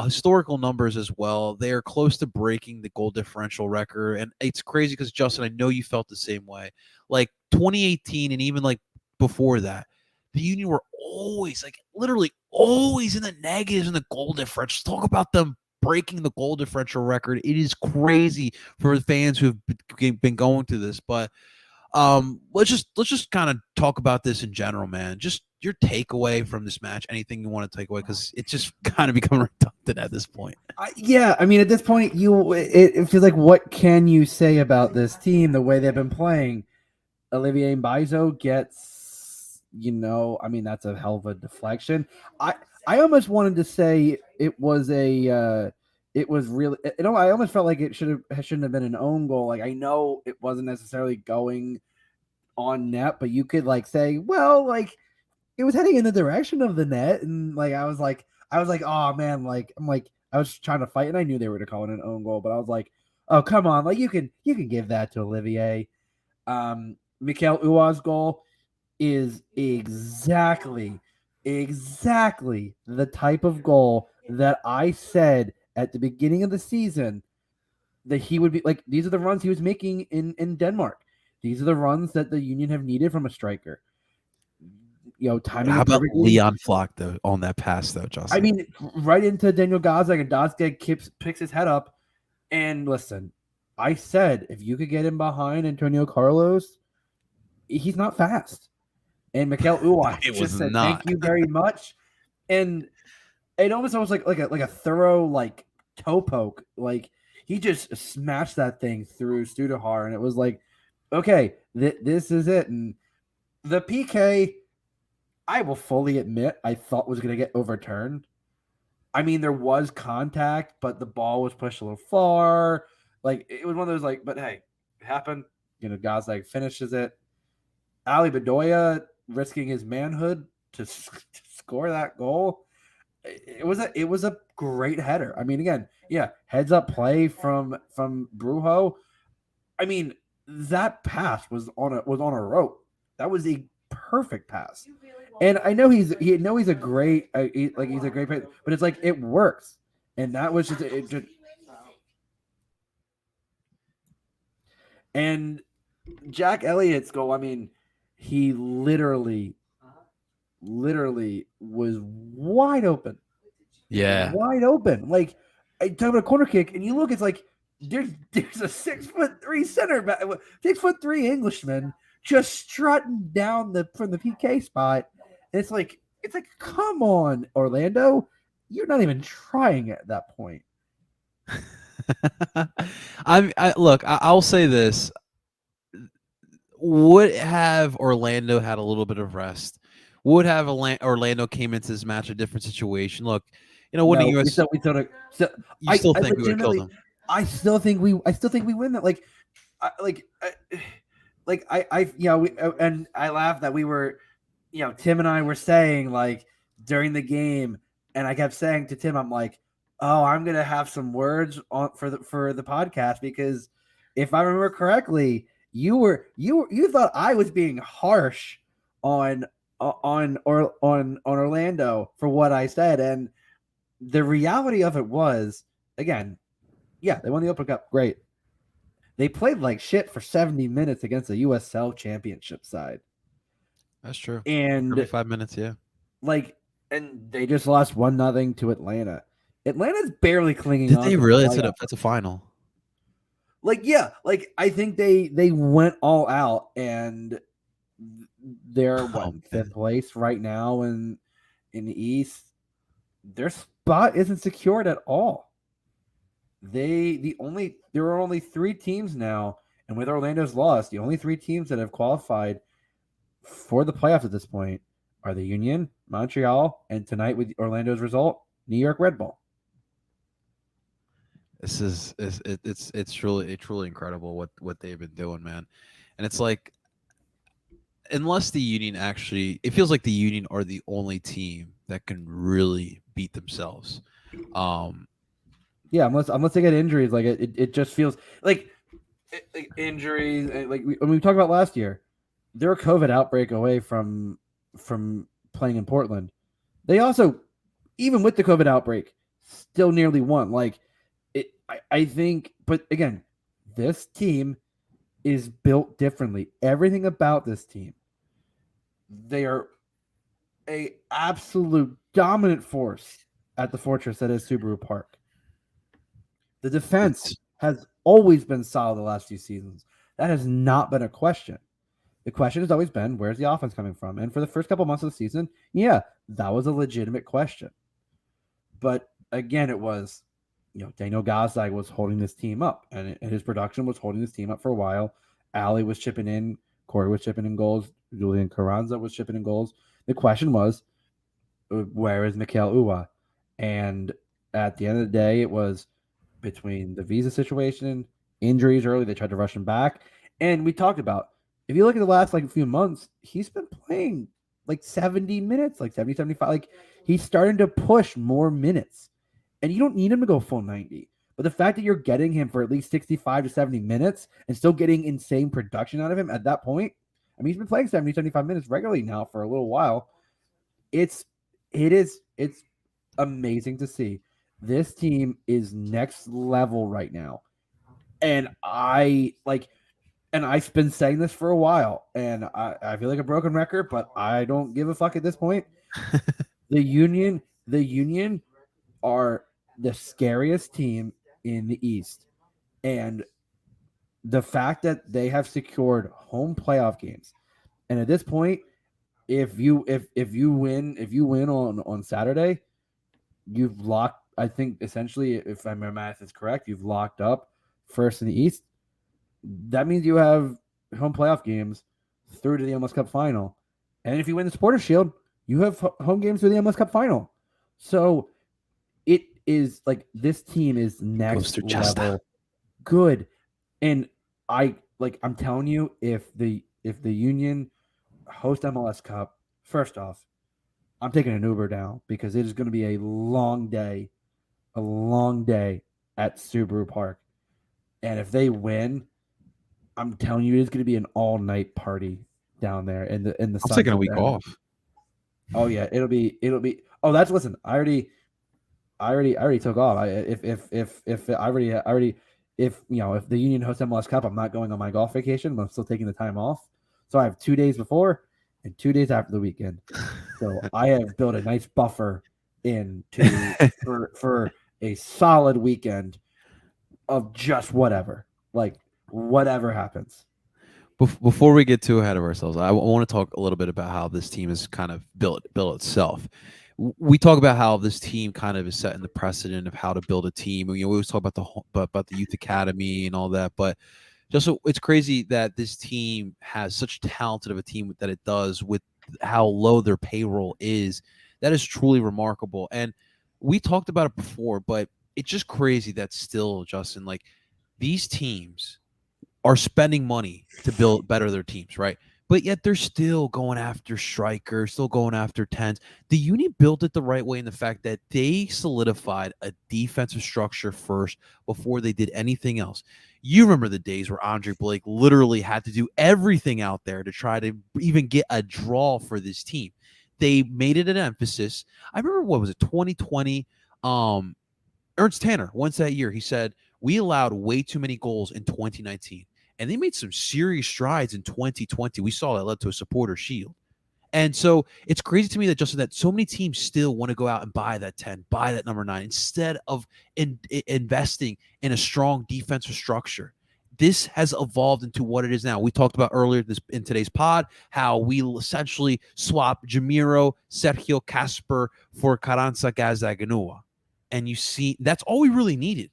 Historical numbers as well. They are close to breaking the goal differential record, and it's crazy because Justin, I know you felt the same way. Like 2018 and even like before that, the Union were always, like literally always in the negatives in the goal differential. Talk about them breaking the goal differential record. It is crazy for fans who have been going through this. But let's just kind of talk about this in general, man. Just your takeaway from this match, anything you want to take away, because it's just kind of becoming redundant at this point. Yeah, I mean, at this point, it feels like, what can you say about this team, the way they've been playing? Olivier Mbaizo gets, I mean, that's a hell of a deflection. I almost wanted to say it was it was really, I almost felt like it shouldn't have been an own goal. Like, I know it wasn't necessarily going on net, but you could like say, well, like it was heading in the direction of the net, and like I was like, oh man, like I was trying to fight, and I knew they were going to call it an own goal, but I was like, oh come on, like you can give that to Olivier. Mikel Uwa's goal is exactly the type of goal that I said at the beginning of the season that he would be like. These are the runs he was making in Denmark. These are the runs that the Union have needed from a striker. Timing. How about Leon Flock though on that pass though, Justin? I mean, right into Daniel Gazdag, and Gazdag picks his head up. And listen, I said if you could get him behind Antonio Carlos, he's not fast. And Mikel Uwa just said, "Thank you very much." And it almost like a thorough like toe poke. Like he just smashed that thing through Studahar, and it was like, okay, this is it. And the PK, I will fully admit, I thought was going to get overturned. I mean, there was contact, but the ball was pushed a little far. Like it was one of those like, but hey, it happened. Gazdag finishes it. Ali Bedoya risking his manhood to score that goal. It was a great header. I mean, again, yeah, heads up play from Brujo. I mean, that pass was on a rope. That was a perfect pass. And I know he's a great he's a great player, but it's like it works. And that was just and Jack Elliott's goal. I mean, he literally was wide open. Yeah, wide open. Like I talk about a corner kick, and you look, it's like there's a 6'3" center back, 6'3" Englishman just strutting down from the PK spot. And it's like come on, Orlando, you're not even trying at that point. I'll say this. Would have Orlando had a little bit of rest? Would have Orlando came into this match a different situation? Look, winning US. You still think we would have killed them? I still think we win that. And I laughed that we were, Tim and I were saying like during the game, and I kept saying to Tim, I'm like, oh, I'm gonna have some words on for the podcast, because if I remember correctly, you thought I was being harsh on on Orlando for what I said, and the reality of it was, again, yeah, they won the Open Cup, great. They played like shit for 70 minutes against the USL Championship side. That's true. And 35 minutes, yeah. And they just lost 1-0 to Atlanta. Atlanta's barely clinging Did on. they to really? the That's a final. I think they went all out, and they're fifth place right now in the East. Their spot isn't secured at all. There are only 3 teams now, and with Orlando's loss, the only 3 teams that have qualified for the playoffs at this point are the Union, Montreal, and tonight with Orlando's result, New York Red Bull. It's truly incredible what they've been doing, man. And it's like, unless the Union it feels like the Union are the only team that can really beat themselves. Yeah, unless they get injuries, like it just feels like injuries. Like when we talked about last year, they're a COVID outbreak away from playing in Portland. They also, even with the COVID outbreak, still nearly won. I think, but again, this team is built differently. Everything about this team, they are a absolute dominant force at the fortress that is Subaru Park. The defense has always been solid the last few seasons. That has not been a question. The question has always been, where's the offense coming from? And for the first couple months of the season, yeah, that was a legitimate question. But again, it was, Daniel Gazdag was holding this team up, and his production was holding this team up for a while. Ali was chipping in. Corey was chipping in goals. Julian Carranza was chipping in goals. The question was, where is Mikel Uwa? And at the end of the day, it was between the visa situation, injuries early, they tried to rush him back. And we talked about, if you look at the last few months, he's been playing 70 minutes, 70, 75. He's starting to push more minutes. And you don't need him to go full 90. But the fact that you're getting him for at least 65 to 70 minutes and still getting insane production out of him at that point, I mean, he's been playing 70, 75 minutes regularly now for a little while. It's amazing to see. This team is next level right now. And I've been saying this for a while, and I feel like a broken record, but I don't give a fuck at this point. The Union are the scariest team in the East. And the fact that they have secured home playoff games, and at this point, if you win on Saturday, you've locked. I think essentially, if my math is correct, you've locked up first in the East. That means you have home playoff games through to the MLS Cup final, and if you win the Supporters Shield, you have home games through the MLS Cup final. So it is this team is next level good, and I'm telling you, if the Union host MLS Cup, first off, I'm taking an Uber down because it is going to be a long day at Subaru Park. And if they win, I'm telling you, it's going to be an all-night party down there in the I'm taking a week off. Oh yeah, it'll be. Oh, listen. I already took off. If the Union hosts MLS Cup, I'm not going on my golf vacation, but I'm still taking the time off. So I have 2 days before and 2 days after the weekend. So I have built a nice buffer for a solid weekend of just whatever happens. Before we get too ahead of ourselves, I want to talk a little bit about how this team is kind of built itself. We talk about how this team kind of is setting the precedent of how to build a team. We always talk about the youth academy and all that, but it's crazy that this team has such talented of a team that it does with how low their payroll is. That is truly remarkable. And we talked about it before, but it's just crazy that still, Justin, these teams are spending money to better their teams, right? But yet they're still going after strikers, still going after 10s. The Union built it the right way in the fact that they solidified a defensive structure first before they did anything else. You remember the days where Andre Blake literally had to do everything out there to try to even get a draw for this team. They made it an emphasis. I remember, what was it, 2020? Ernst Tanner, once that year, he said, we allowed way too many goals in 2019. And they made some serious strides in 2020. We saw that led to a supporter shield. And so it's crazy to me that, Justin, that so many teams still want to go out and buy that 10, buy that number 9, instead of investing in a strong defensive structure. This has evolved into what it is now. We talked about earlier in today's pod how we essentially swap Jamiro, Sergio Casper for Carranza Gazaganua. And you see, that's all we really needed,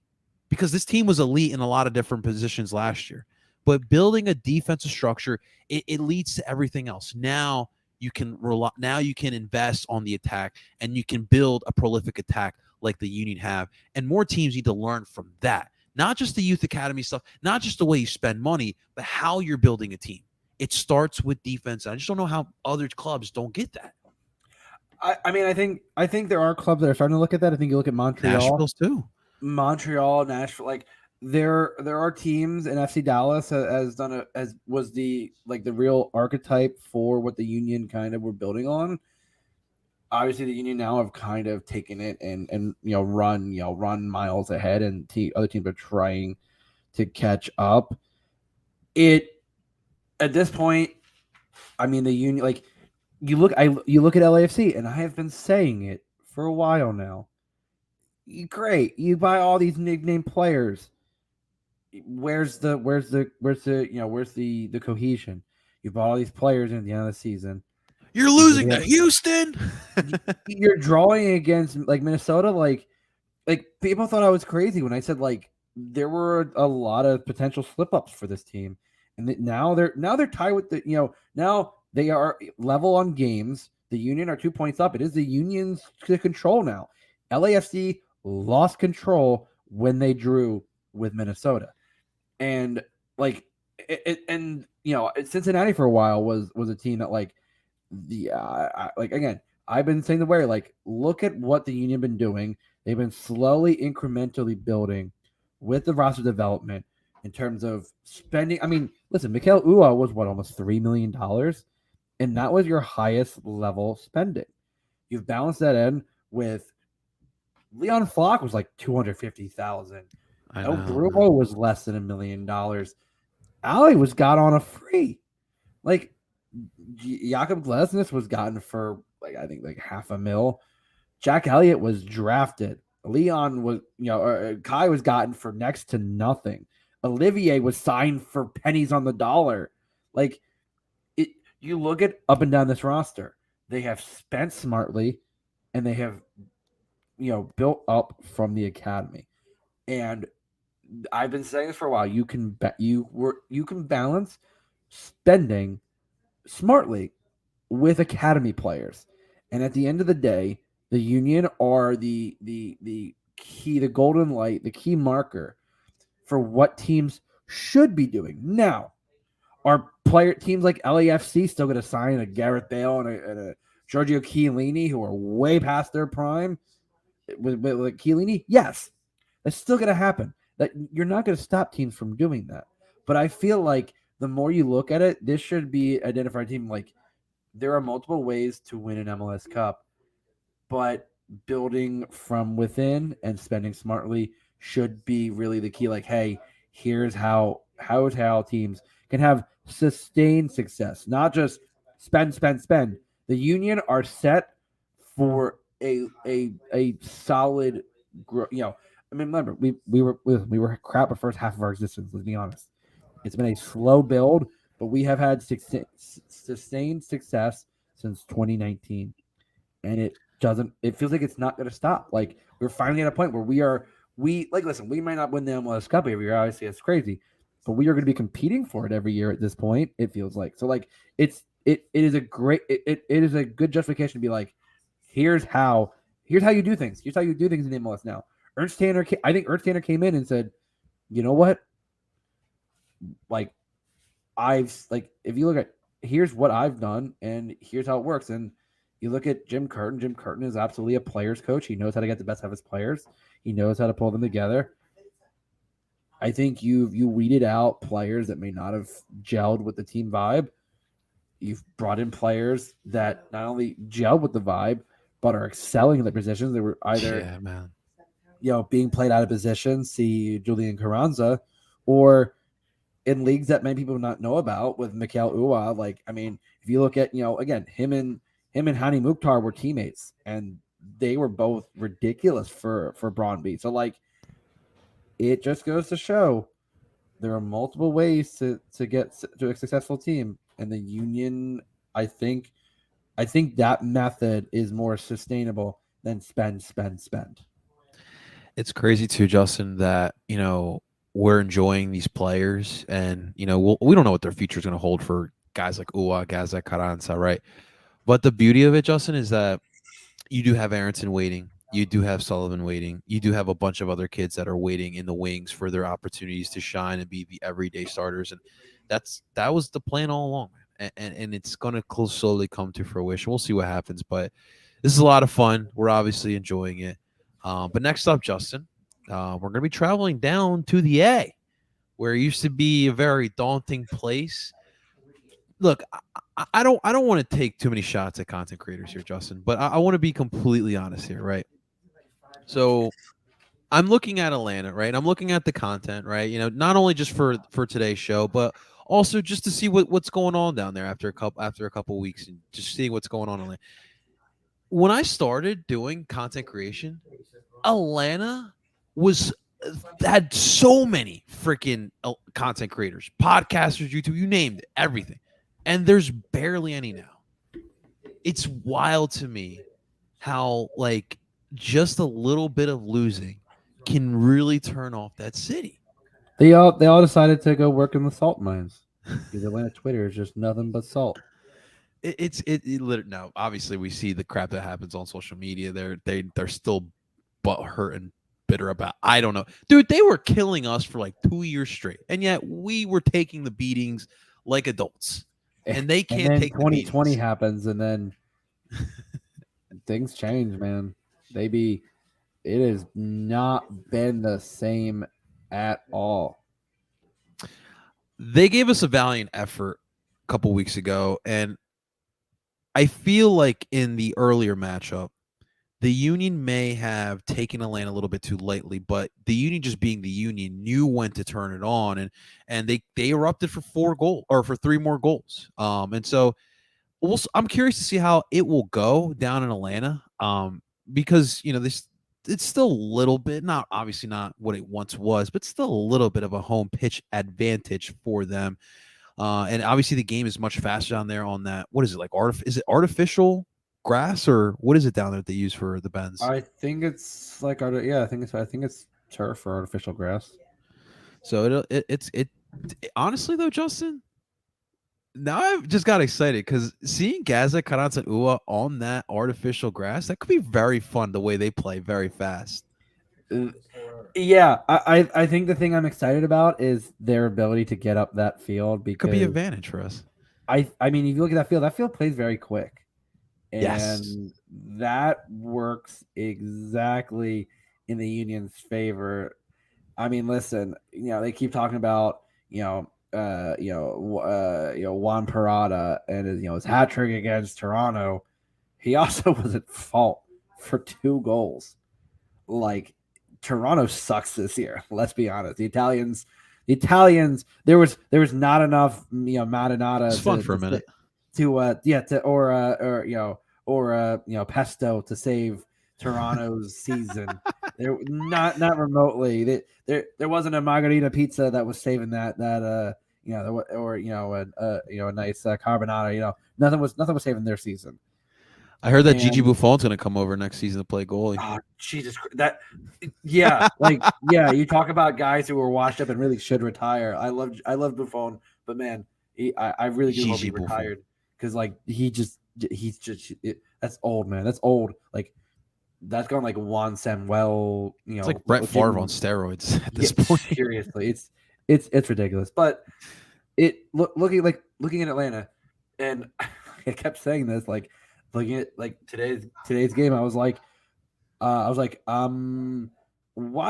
because this team was elite in a lot of different positions last year. But building a defensive structure, it leads to everything else. Now you can invest on the attack, and you can build a prolific attack like the Union have. And more teams need to learn from that. Not just the youth academy stuff, not just the way you spend money, but how you're building a team. It starts with defense. I just don't know how other clubs don't get that. I mean, I think there are clubs that are starting to look at that. I think you look at Montreal. Nashville's too. Montreal, Nashville, like there are teams, and FC Dallas as was the real archetype for what the Union kind of were building on. Obviously, the Union now have kind of taken it and run miles ahead, and other teams are trying to catch up. At this point, I mean, the Union, like you look at LAFC, and I have been saying it for a while now. Great, you buy all these nickname players. Where's the cohesion? You bought all these players at the end of the season. You're losing to Houston. You're drawing against Minnesota. Like people thought I was crazy when I said there were a lot of potential slip ups for this team, and now they're tied with now they are level on games. The Union are 2 points up. It is the Union's to control now. LAFC lost control when they drew with Minnesota, and Cincinnati for a while was a team that again, I've been saying look at what the Union been doing. They've been slowly, incrementally building with the roster development in terms of spending. I mean, listen, Mikel Ua was almost $3 million, and that was your highest level spending. You've balanced that in with Leon Flock was $250,000. Bruno was less than $1 million. Ali was got on a free. Jakob Glesnes was gotten for $500,000. Jack Elliott was drafted. Leon was, Kai was gotten for next to nothing. Olivier was signed for pennies on the dollar. You look at up and down this roster, they have spent smartly, and they have, built up from the academy. And I've been saying this for a while. You can balance spending smartly with academy players, and at the end of the day, the Union are the key, the golden light, the key marker for what teams should be doing. Now, are teams like LAFC still going to sign a Gareth Bale and a Giorgio Chiellini, who are way past their prime? With Chiellini, yes, that's still going to happen. That you're not going to stop teams from doing that. But I feel like the more you look at it, this should be identified team. There are multiple ways to win an MLS Cup, but building from within and spending smartly should be really the key. Hey, here's how teams can have sustained success, not just spend. The Union are set for a solid growth. I mean, remember, we were crap the first half of our existence. Let's be honest. It's been a slow build, but we have had sustained success since 2019, and it feels like it's not going to stop. We're finally at a point where listen, we might not win the MLS Cup every year. Obviously, it's crazy, but we are going to be competing for it every year at this point. It feels like so. It is a good justification to be here's how you do things. Here's how you do things in the MLS now. I think Ernst Tanner came in and said, you know what? If you look at here's what I've done and here's how it works. And you look at Jim Curtin. Jim Curtin is absolutely a player's coach. He knows how to get the best out of his players. He knows how to pull them together. I think you weeded out players that may not have gelled with the team vibe. You've brought in players that not only gel with the vibe, but are excelling in the positions. They were either being played out of position, see Julian Carranza, or in leagues that many people not know about with Mikel Uwa. Like, I mean, if you look at, again, him and Hani Mukhtar were teammates, and they were both ridiculous for Brøndby. So, like, it just goes to show there are multiple ways to get to a successful team, and the Union, I think that method is more sustainable than spend. It's crazy too, Justin, that we're enjoying these players, and we don't know what their future is going to hold for guys like Uwa, guys like Carranza, right? But the beauty of it, Justin, is that you do have Aronson waiting. You do have Sullivan waiting. You do have a bunch of other kids that are waiting in the wings for their opportunities to shine and be the everyday starters. And that was the plan all along. And it's going to slowly come to fruition. We'll see what happens. But this is a lot of fun. We're obviously enjoying it. But next up, Justin, we're going to be traveling down to the A, where it used to be a very daunting place. Look, I don't want to take too many shots at content creators here, Justin, but I want to be completely honest here, right? So I'm looking at Atlanta, right? I'm looking at the content, right? Not only just for today's show, but also just to see what's going on down there after a couple weeks, and just seeing what's going on in Atlanta. When I started doing content creation, Atlanta had so many freaking content creators, podcasters, YouTube, you named it, everything. And there's barely any now. It's wild to me how, like, just a little bit of losing can really turn off that city. They all decided to go work in the salt mines because Atlanta Twitter is just nothing but salt. Now, obviously, we see the crap that happens on social media. They're still butthurt and bitter about. I don't know, dude. They were killing us for like 2 years straight, and yet we were taking the beatings like adults. And they can't take 2020 happens, and then things change, man. It has not been the same at all. They gave us a valiant effort a couple weeks ago, and I feel like in the earlier matchup, the Union may have taken Atlanta a little bit too lightly, but the Union, just being the Union, knew when to turn it on, and they erupted for 3 more goals. And so I'm curious to see how it will go down in Atlanta, because it's still a little bit, not obviously not what it once was, but still a little bit of a home pitch advantage for them. And obviously the game is much faster down there on that. What is it, like? Is it artificial grass, or what is it down there that they use for the bends? I think it's like I think it's turf or artificial grass. So it's honestly though, Justin, now I've just got excited because seeing Gaza, Carranza, and Uwa on that artificial grass, that could be very fun. The way they play, very fast. Yeah, I think the thing I'm excited about is their ability to get up that field, because could be an advantage for us. I mean, if you look at that field plays very quick. And yes, that works exactly in the Union's favor. I mean, listen, they keep talking about, Juan Parada and his hat trick against Toronto. He also was at fault for 2 goals. Like, Toronto sucks this year. Let's be honest. The Italians. There was not enough, Marinata. It's fun for a minute. Or pesto to save Toronto's season. There not remotely. There wasn't a margarita pizza that was saving that a nice carbonara. Nothing was saving their season. I heard that Gigi Buffon's going to come over next season to play goalie. Oh, Jesus! You talk about guys who were washed up and really should retire. I love Buffon, but man, I really do hope he retired, because that's old, man. That's old. Like, that's gone like Juan Samuel. It's like Brett Favre on steroids at this point. Seriously, it's ridiculous. But looking at Atlanta, and I kept saying this, like, looking at like today's game, I was like, why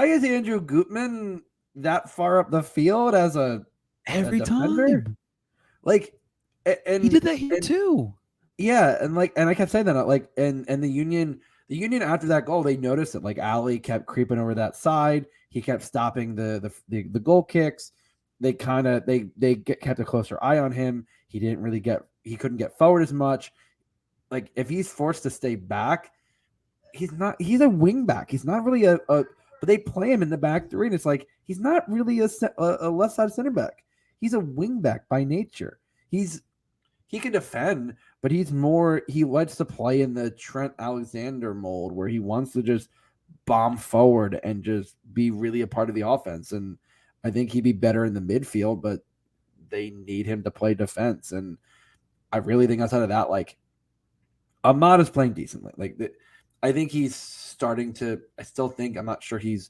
is Andrew Gutman that far up the field as a Every defender. time. Like, and He did that here too. Yeah, and I kept saying that, like, and the Union after that goal, they noticed that like Ali kept creeping over that side. He kept stopping the goal kicks. They kept a closer eye on him. He couldn't get forward as much. Like, if he's forced to stay back, he's a wing back. He's not really but they play him in the back three, and it's like he's not really a left side center back. He's a wing back by nature. He can defend, but he likes to play in the Trent Alexander mold where he wants to just bomb forward and just be really a part of the offense. And I think he'd be better in the midfield, but they need him to play defense. And I really think outside of that, like, Ahmad is playing decently. Like, I think he's starting to. I'm not sure he's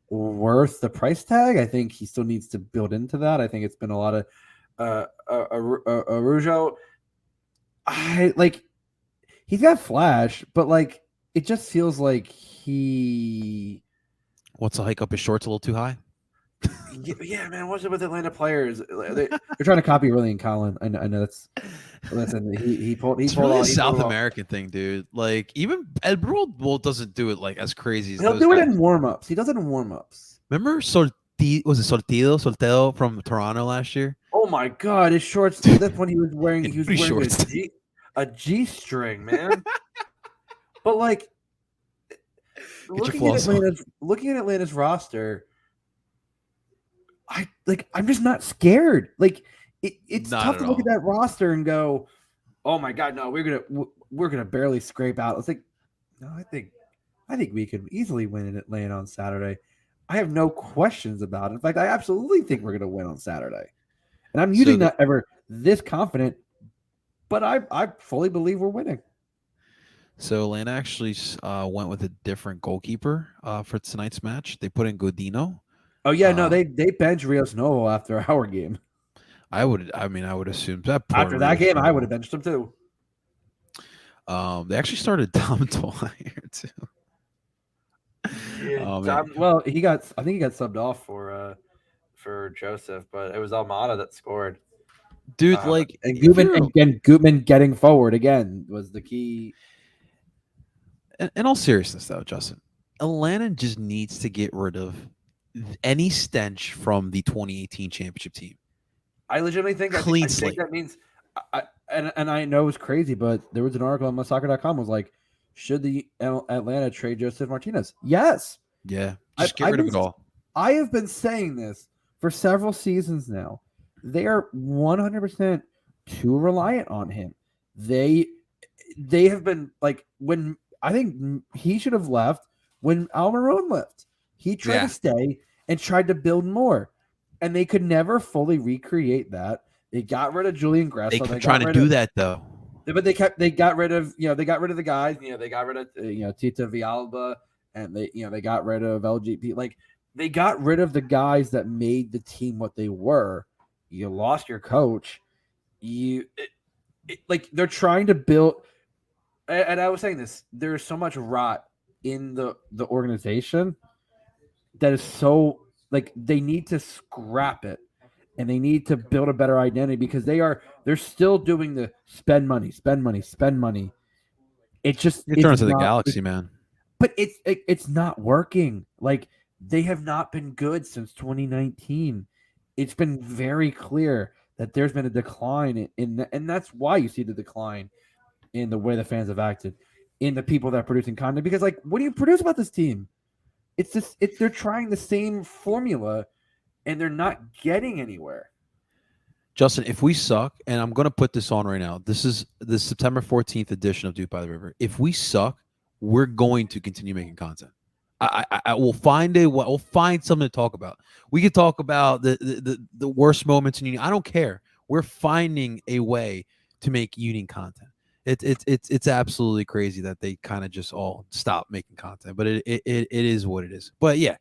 worth the price tag. I think he still needs to build into that. I think it's been a lot of Arujo. He's got flash, but like it just feels like he wants to hike up his shorts a little too high. Yeah, man. What's it with Atlanta players? They're trying to copy William Collin. I know that's. Listen, he pulled. It's really a South American thing, dude. Like, even Ed Brule doesn't do it like as crazy as he'll do it in warm-ups. He does it in warm-ups. Remember Sorteo from Toronto last year? Oh my God, his shorts. That's when he was wearing. He was wearing shorts. a G-string, man. But like, looking at Atlanta's roster, I'm just not scared. Like, it's tough to look at that roster and go, "Oh my God, no, we're gonna barely scrape out." It's like, no, I think we could easily win in Atlanta on Saturday. I have no questions about it. In fact, I absolutely think we're gonna win on Saturday, and I'm usually not ever this confident, but I fully believe we're winning. So Atlanta actually went with a different goalkeeper for tonight's match. They put in Godinho. Oh yeah, no, they benched Rios Novo after our game. I would assume that after that game, I would have benched him too. They actually started Dom here too. Yeah, I think he got subbed off for Joseph, but it was Almada that scored. Dude, and Gutman getting forward again was the key. In all seriousness, though, Justin, Atlanta just needs to get rid of any stench from the 2018 championship team. I legitimately think I think that means, and I know it's crazy, but there was an article on MySoccer.com was like, should the Atlanta trade Joseph Martinez? Yes. Yeah. Just get rid of it all. I have been saying this for several seasons now. They are 100% too reliant on him. They have been like, when I think he should have left when Almiron left. He tried to stay and tried to build more. And they could never fully recreate that. They got rid of Julian Grasso. They kept trying to do that though. But they got rid of the guys. They got rid of Tita Villalba, and they got rid of LGP. Like, they got rid of the guys that made the team what they were. You lost your coach. They're trying to build. And I was saying this. There's so much rot in the organization that is so. Like, they need to scrap it, and they need to build a better identity because they're still doing the spend money. It just turns to the galaxy, man. But it's not working. Like, they have not been good since 2019. It's been very clear that there's been a decline and that's why you see the decline in the way the fans have acted, in the people that are producing content. Because, like, what do you produce about this team? It's just they're trying the same formula, and they're not getting anywhere. Justin, if we suck, and I'm going to put this on right now, this is the September 14th edition of DOOP by the River. If we suck, we're going to continue making content. I will find we'll find something to talk about. We could talk about the worst moments in Union. I don't care. We're finding a way to make Union content. It's absolutely crazy that they kind of just all stop making content, but it is what it is. But yeah,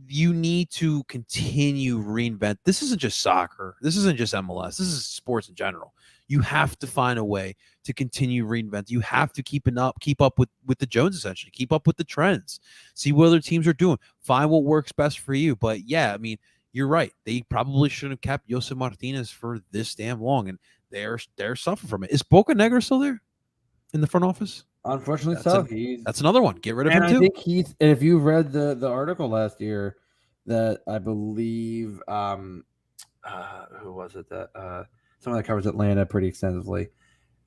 you need to continue reinvent. This isn't just soccer. This isn't just MLS. This is sports in general. You have to find a way to continue reinvent. You have to keep up with the Jones, essentially. Keep up with the trends. See what other teams are doing. Find what works best for you. But yeah, I mean, you're right. They probably shouldn't have kept Josef Martinez for this damn long, and they're suffering from it. Is Boca Negra still there in the front office? Unfortunately, that's another one. Get rid of him too. I think if you read the article last year, that I believe, who was it that someone that covers Atlanta pretty extensively,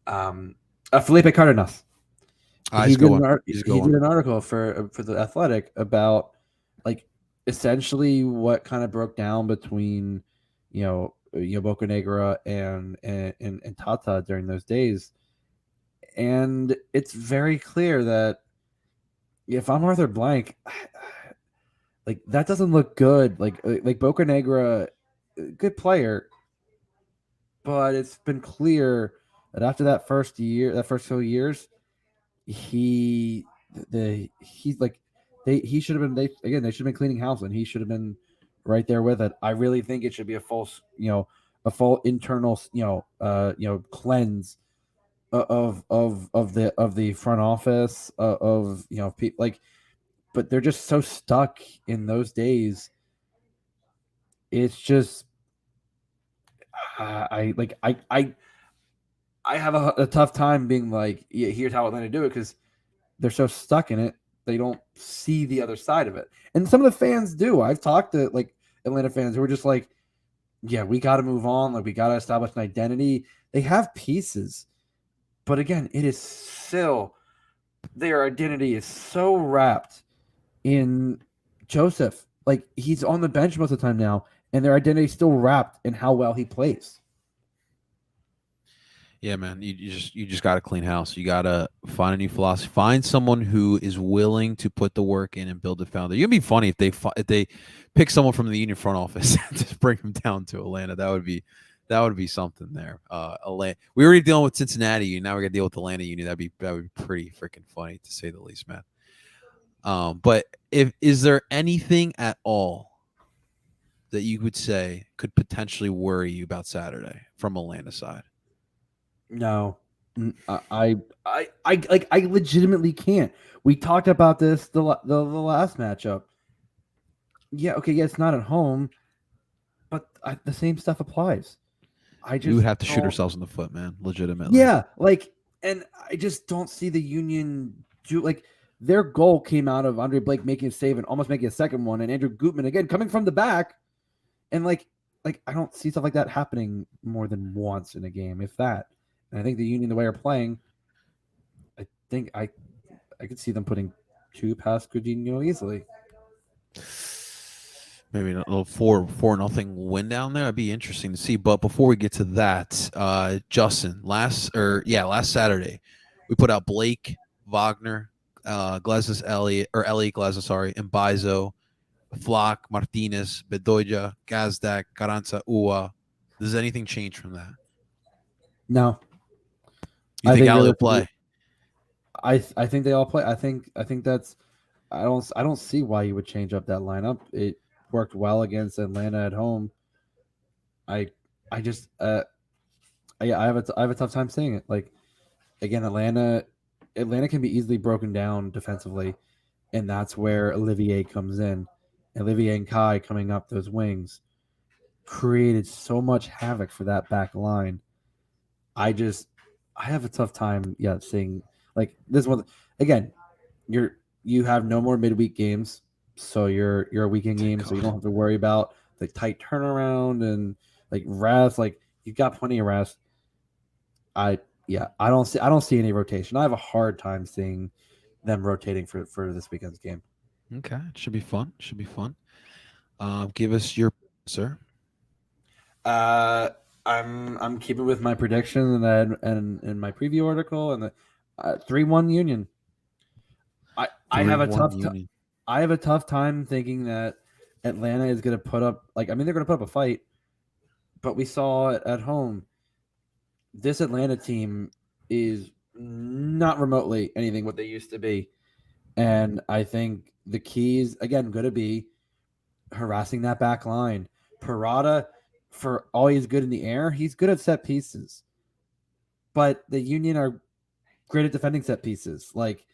Felipe Cardenas. He did an article for the Athletic about like essentially what kind of broke down between Boca Negra and Tata during those days, and it's very clear that if I'm Arthur Blank, like that doesn't look good. Like Boca Negra, good player, but it's been clear that after that first few years, he should have been they should have been cleaning house, and he should have been right there with it. I really think it should be a full internal cleanse of the front office but they're just so stuck in those days. It's just I have a tough time being like, yeah, here's how Atlanta do it, because they're so stuck in it. They don't see the other side of it. And some of the fans do. I've talked to like Atlanta fans who are just like, yeah, we got to move on. Like, we got to establish an identity. They have pieces, but again, it is still, their identity is so wrapped in Josef. Like, he's on the bench most of the time now, and their identity is still wrapped in how well he plays. Yeah, man, you just got to clean house. You got to find a new philosophy. Find someone who is willing to put the work in and build a foundation. It'd be funny if they pick someone from the Union front office to bring them down to Atlanta. That would be something there. Atlanta. We were already dealing with Cincinnati, and now we're gonna deal with Atlanta Union. That would be pretty freaking funny, to say the least, man. But is there anything at all that you would say could potentially worry you about Saturday from Atlanta side? No, I legitimately can't. We talked about this the last matchup. Yeah, okay, yeah, it's not at home, but the same stuff applies. We would have to shoot ourselves in the foot, man. Legitimately. Yeah, and I just don't see the Union do their goal came out of Andre Blake making a save and almost making a second one, and Andrew Gutman again coming from the back, and I don't see stuff like that happening more than once in a game, if that. And I think the Union, the way they're playing, I think I could see them putting 2 past Coutinho easily. Maybe a little 4-0 win down there. That'd be interesting to see. But before we get to that, Justin, last Saturday, we put out Blake, Wagner, Glesnes Elliott, and Bizo, Flock, Martinez, Bedoya, Gazdak, Carranza, Ua. Does anything change from that? No. You think Elliott will play? I think they all play. I think that's. I don't see why you would change up that lineup. It worked well against Atlanta at home. I just I have a tough time seeing it. Again, Atlanta can be easily broken down defensively, and that's where Olivier comes in. Olivier and Kai coming up those wings created so much havoc for that back line. I have a tough time seeing this one again. You have no more midweek games, so you're a weekend game, so you don't have to worry about the tight turnaround and rest. You've got plenty of rest. I don't see any rotation. I have a hard time seeing them rotating for this weekend's game. Okay, it should be fun. Give us your sir. I'm keeping with my prediction and my preview article, and the 3-1 Union. I have a tough time thinking that Atlanta is going to put up they're going to put up a fight, but we saw it at home. This Atlanta team is not remotely anything what they used to be, and I think the key is again going to be harassing that back line. Parada, for all he's good in the air, he's good at set pieces. but the Union are great at defending set pieces. Like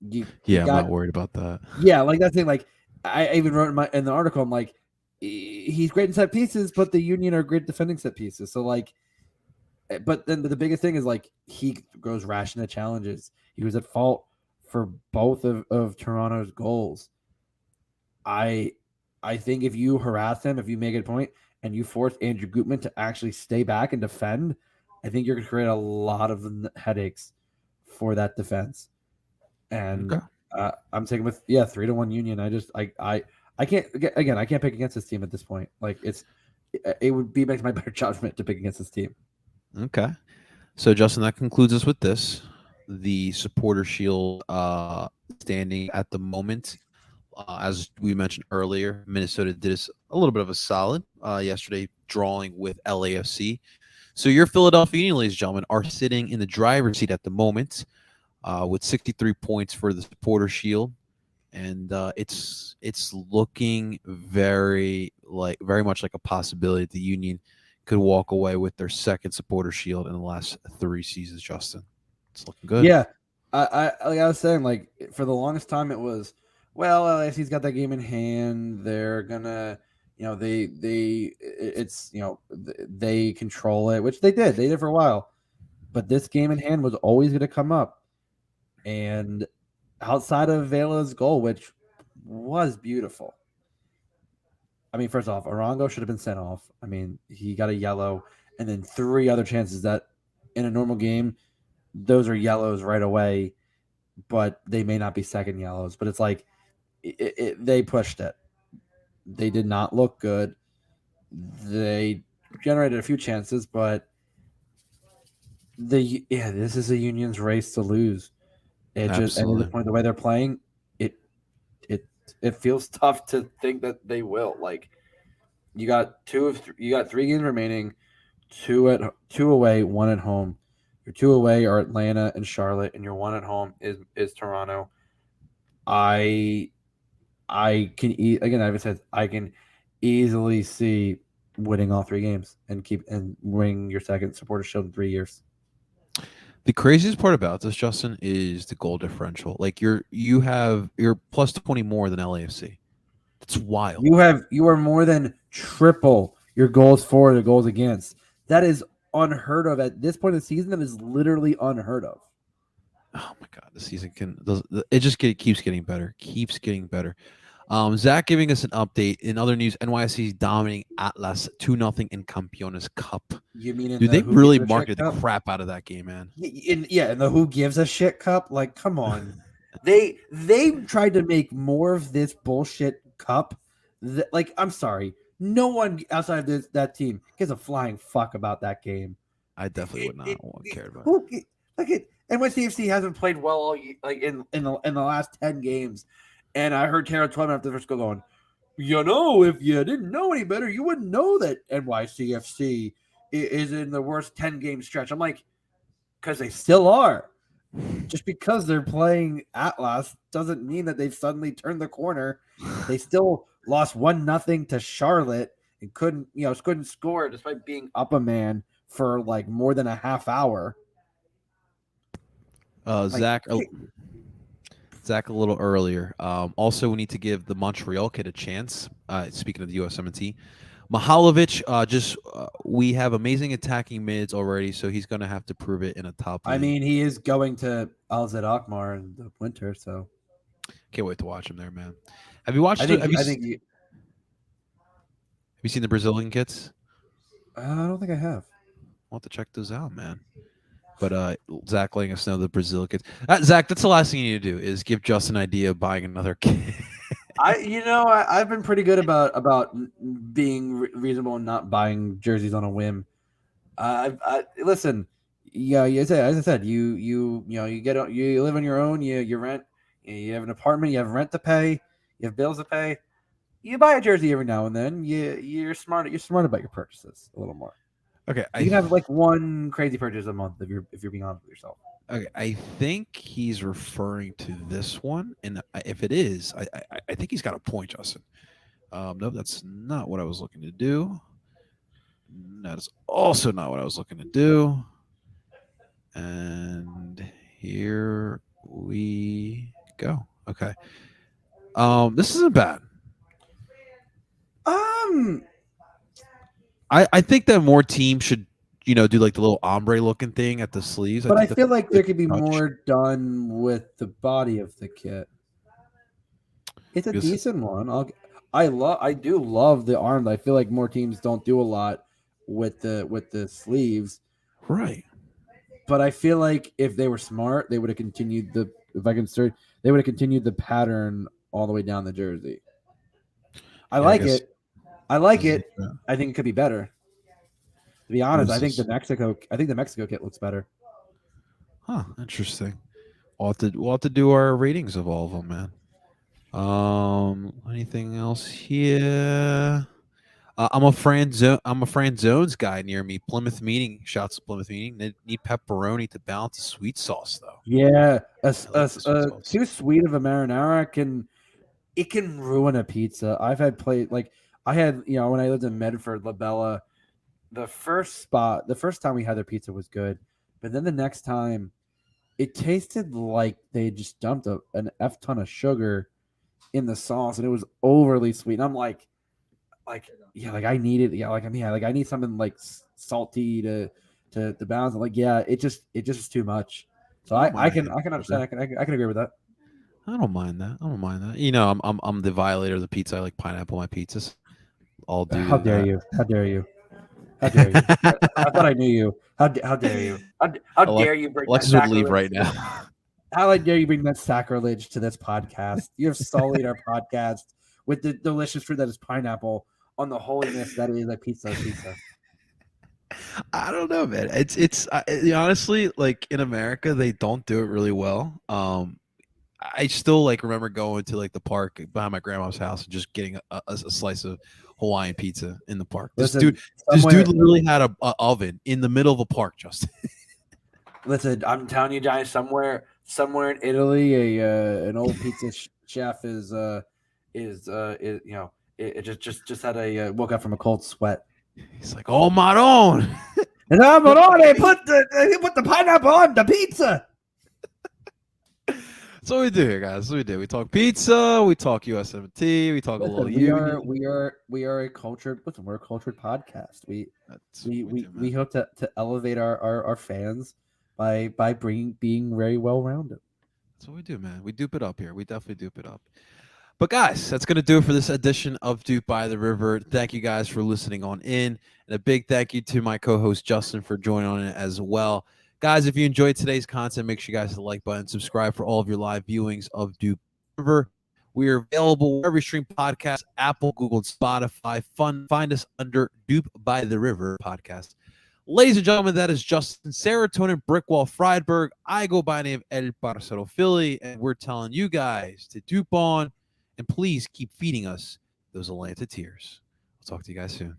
I'm not worried about that. Yeah, like that's the thing. Like I even wrote in the article, I'm like, he's great in set pieces, but the Union are great defending set pieces. So like, but then the biggest thing is like he goes rash into challenges. He was at fault for both of Toronto's goals. I think if you harass him, if you make it a point and you force Andrew Gutman to actually stay back and defend, I think you're going to create a lot of headaches for that defense. And I'm taking with 3-1 Union. I can't pick against this team at this point. Like it would be against my better judgment to pick against this team. Okay, so Justin, that concludes us with this. The Supporter Shield standing at the moment. As we mentioned earlier, Minnesota did us a little bit of a solid yesterday, drawing with LAFC. So your Philadelphia Union, ladies and gentlemen, are sitting in the driver's seat at the moment with 63 points for the Supporter Shield, and it's looking very much like a possibility that the Union could walk away with their second Supporter Shield in the last 3 seasons. Justin, it's looking good. Yeah, I was saying, like for the longest time it was, well, LAFC's got that game in hand. They're gonna, they control it, which they did. They did for a while, but this game in hand was always going to come up. And outside of Vela's goal, which was beautiful. I mean, first off, Arango should have been sent off. I mean, he got a yellow, and then 3 other chances that in a normal game, those are yellows right away, but they may not be second yellows. But it's like they pushed it. They did not look good. They generated a few chances, but this is a Union's race to lose. It just, and at the point the way they're playing, it feels tough to think that they will. Like you got 3 games remaining, 2 away, 1 at home. Your 2 away are Atlanta and Charlotte, and your 1 at home is Toronto. I can I can easily see winning all 3 games and winning your second Supporter Shield in 3 years. The craziest part about this, Justin, is the goal differential. Like you're plus 20 more than LAFC. That's wild. You are more than triple your goals for the goals against. That is unheard of at this point in the season. That is literally unheard of. Oh my God, the season keeps getting better. Keeps getting better. Zach giving us an update. In other news, NYSC is dominating Atlas 2-0 in Campeones Cup. You mean they really marketed the crap out of that game, man? In the Who Gives a Shit Cup? Like, come on. they tried to make more of this bullshit cup. I'm sorry. No one outside of that team gives a flying fuck about that game. I definitely would not care about it. NYCFC hasn't played well all in the last 10 games. And I heard Tara Twelman after the first goal going, if you didn't know any better, you wouldn't know that NYCFC is in the worst 10-game stretch. I'm like, because they still are. Just because they're playing Atlas doesn't mean that they've suddenly turned the corner. They still lost 1-0 to Charlotte and couldn't score despite being up a man for like more than a half hour. Zach, a little earlier. Also, we need to give the Montreal kid a chance. Speaking of the USMNT, Mihalovic, we have amazing attacking mids already, so he's going to have to prove it in a top league. I mean, he is going to Al Zaid Alkmaar in the winter, so can't wait to watch him there, man. Have you watched? Have you seen the Brazilian kids? I don't think I have. I'll have to check those out, man. But Zach letting us know the Brazil kids. Zach, that's the last thing you need to do is give Justin an idea of buying another kid. I've been pretty good about being reasonable and not buying jerseys on a whim. Listen, as I said, you live on your own, you rent, you have an apartment, you have rent to pay, you have bills to pay. You buy a jersey every now and then. You're smart about your purchases a little more. Okay, you can have like one crazy purchase a month if you're being honest with yourself. Okay, I think he's referring to this one, and if it is, I think he's got a point, Justin. No, that's not what I was looking to do. That is also not what I was looking to do. And here we go. Okay. This isn't bad. I think that more teams should, do like the little ombre looking thing at the sleeves. But I think feel that's like there could be more done with the body of the kit. It's a decent one. I do love the arm. I feel like more teams don't do a lot with the sleeves. Right. But I feel like if they were smart, they would have continued they would have continued the pattern all the way down the jersey. I like it. I think it could be better. To be honest, I think the Mexico kit looks better. Huh, interesting. We'll have to do our ratings of all of them, man. Anything else here? I'm a Fran Zones guy near me. Plymouth Meeting. Shouts to Plymouth Meeting. Need pepperoni to balance the sweet sauce, though. Yeah, too sweet of a marinara can ruin a pizza. I've had when I lived in Medford, La Bella, the first time we had their pizza was good, but then the next time, it tasted like they just dumped an F ton of sugar in the sauce, and it was overly sweet. And I'm like I need it. I need something like salty to balance. I'm like, it just is too much. So I can understand. I can agree with that. I don't mind that. I'm the violator of the pizza. I like pineapple on my pizzas. I'll do. How dare you? How dare you? How dare you? I thought I knew you. How dare you? How dare you bring Alexis that would leave right now. How dare you bring that sacrilege to this podcast? You have sullied our podcast with the delicious fruit that is pineapple on the holiness that is a pizza. I don't know, man. It's honestly, like, in America, they don't do it really well. I still remember going to the park behind my grandma's house and just getting a slice of Hawaiian pizza in the park. This dude literally had a oven in the middle of a park, Justin. Listen, I'm telling you guys, somewhere in Italy, an old pizza chef is just had woke up from a cold sweat. He's like, "Oh, Maron!" And Maron, they put the pineapple on the pizza. That's what we do here, guys. That's what we do. We talk pizza. We talk USMNT. We talk a little Union. We are a cultured. Listen, we're a cultured podcast. We hope to elevate our fans by being very well rounded. That's what we do, man. We dupe it up here. We definitely dupe it up. But guys, that's going to do it for this edition of Dupe by the River. Thank you guys for listening on in. And a big thank you to my co-host Justin for joining on it as well. Guys, if you enjoyed today's content, make sure you guys hit the like button, subscribe for all of your live viewings of Dupe River. We are available wherever you stream podcasts, Apple, Google, and Spotify. Find us under Dupe by the River podcast. Ladies and gentlemen, that is Justin Serotonin Brickwall Friedberg. I go by the name of El Parcero Philly, and we're telling you guys to dupe on, and please keep feeding us those Atlanta tears. I'll talk to you guys soon.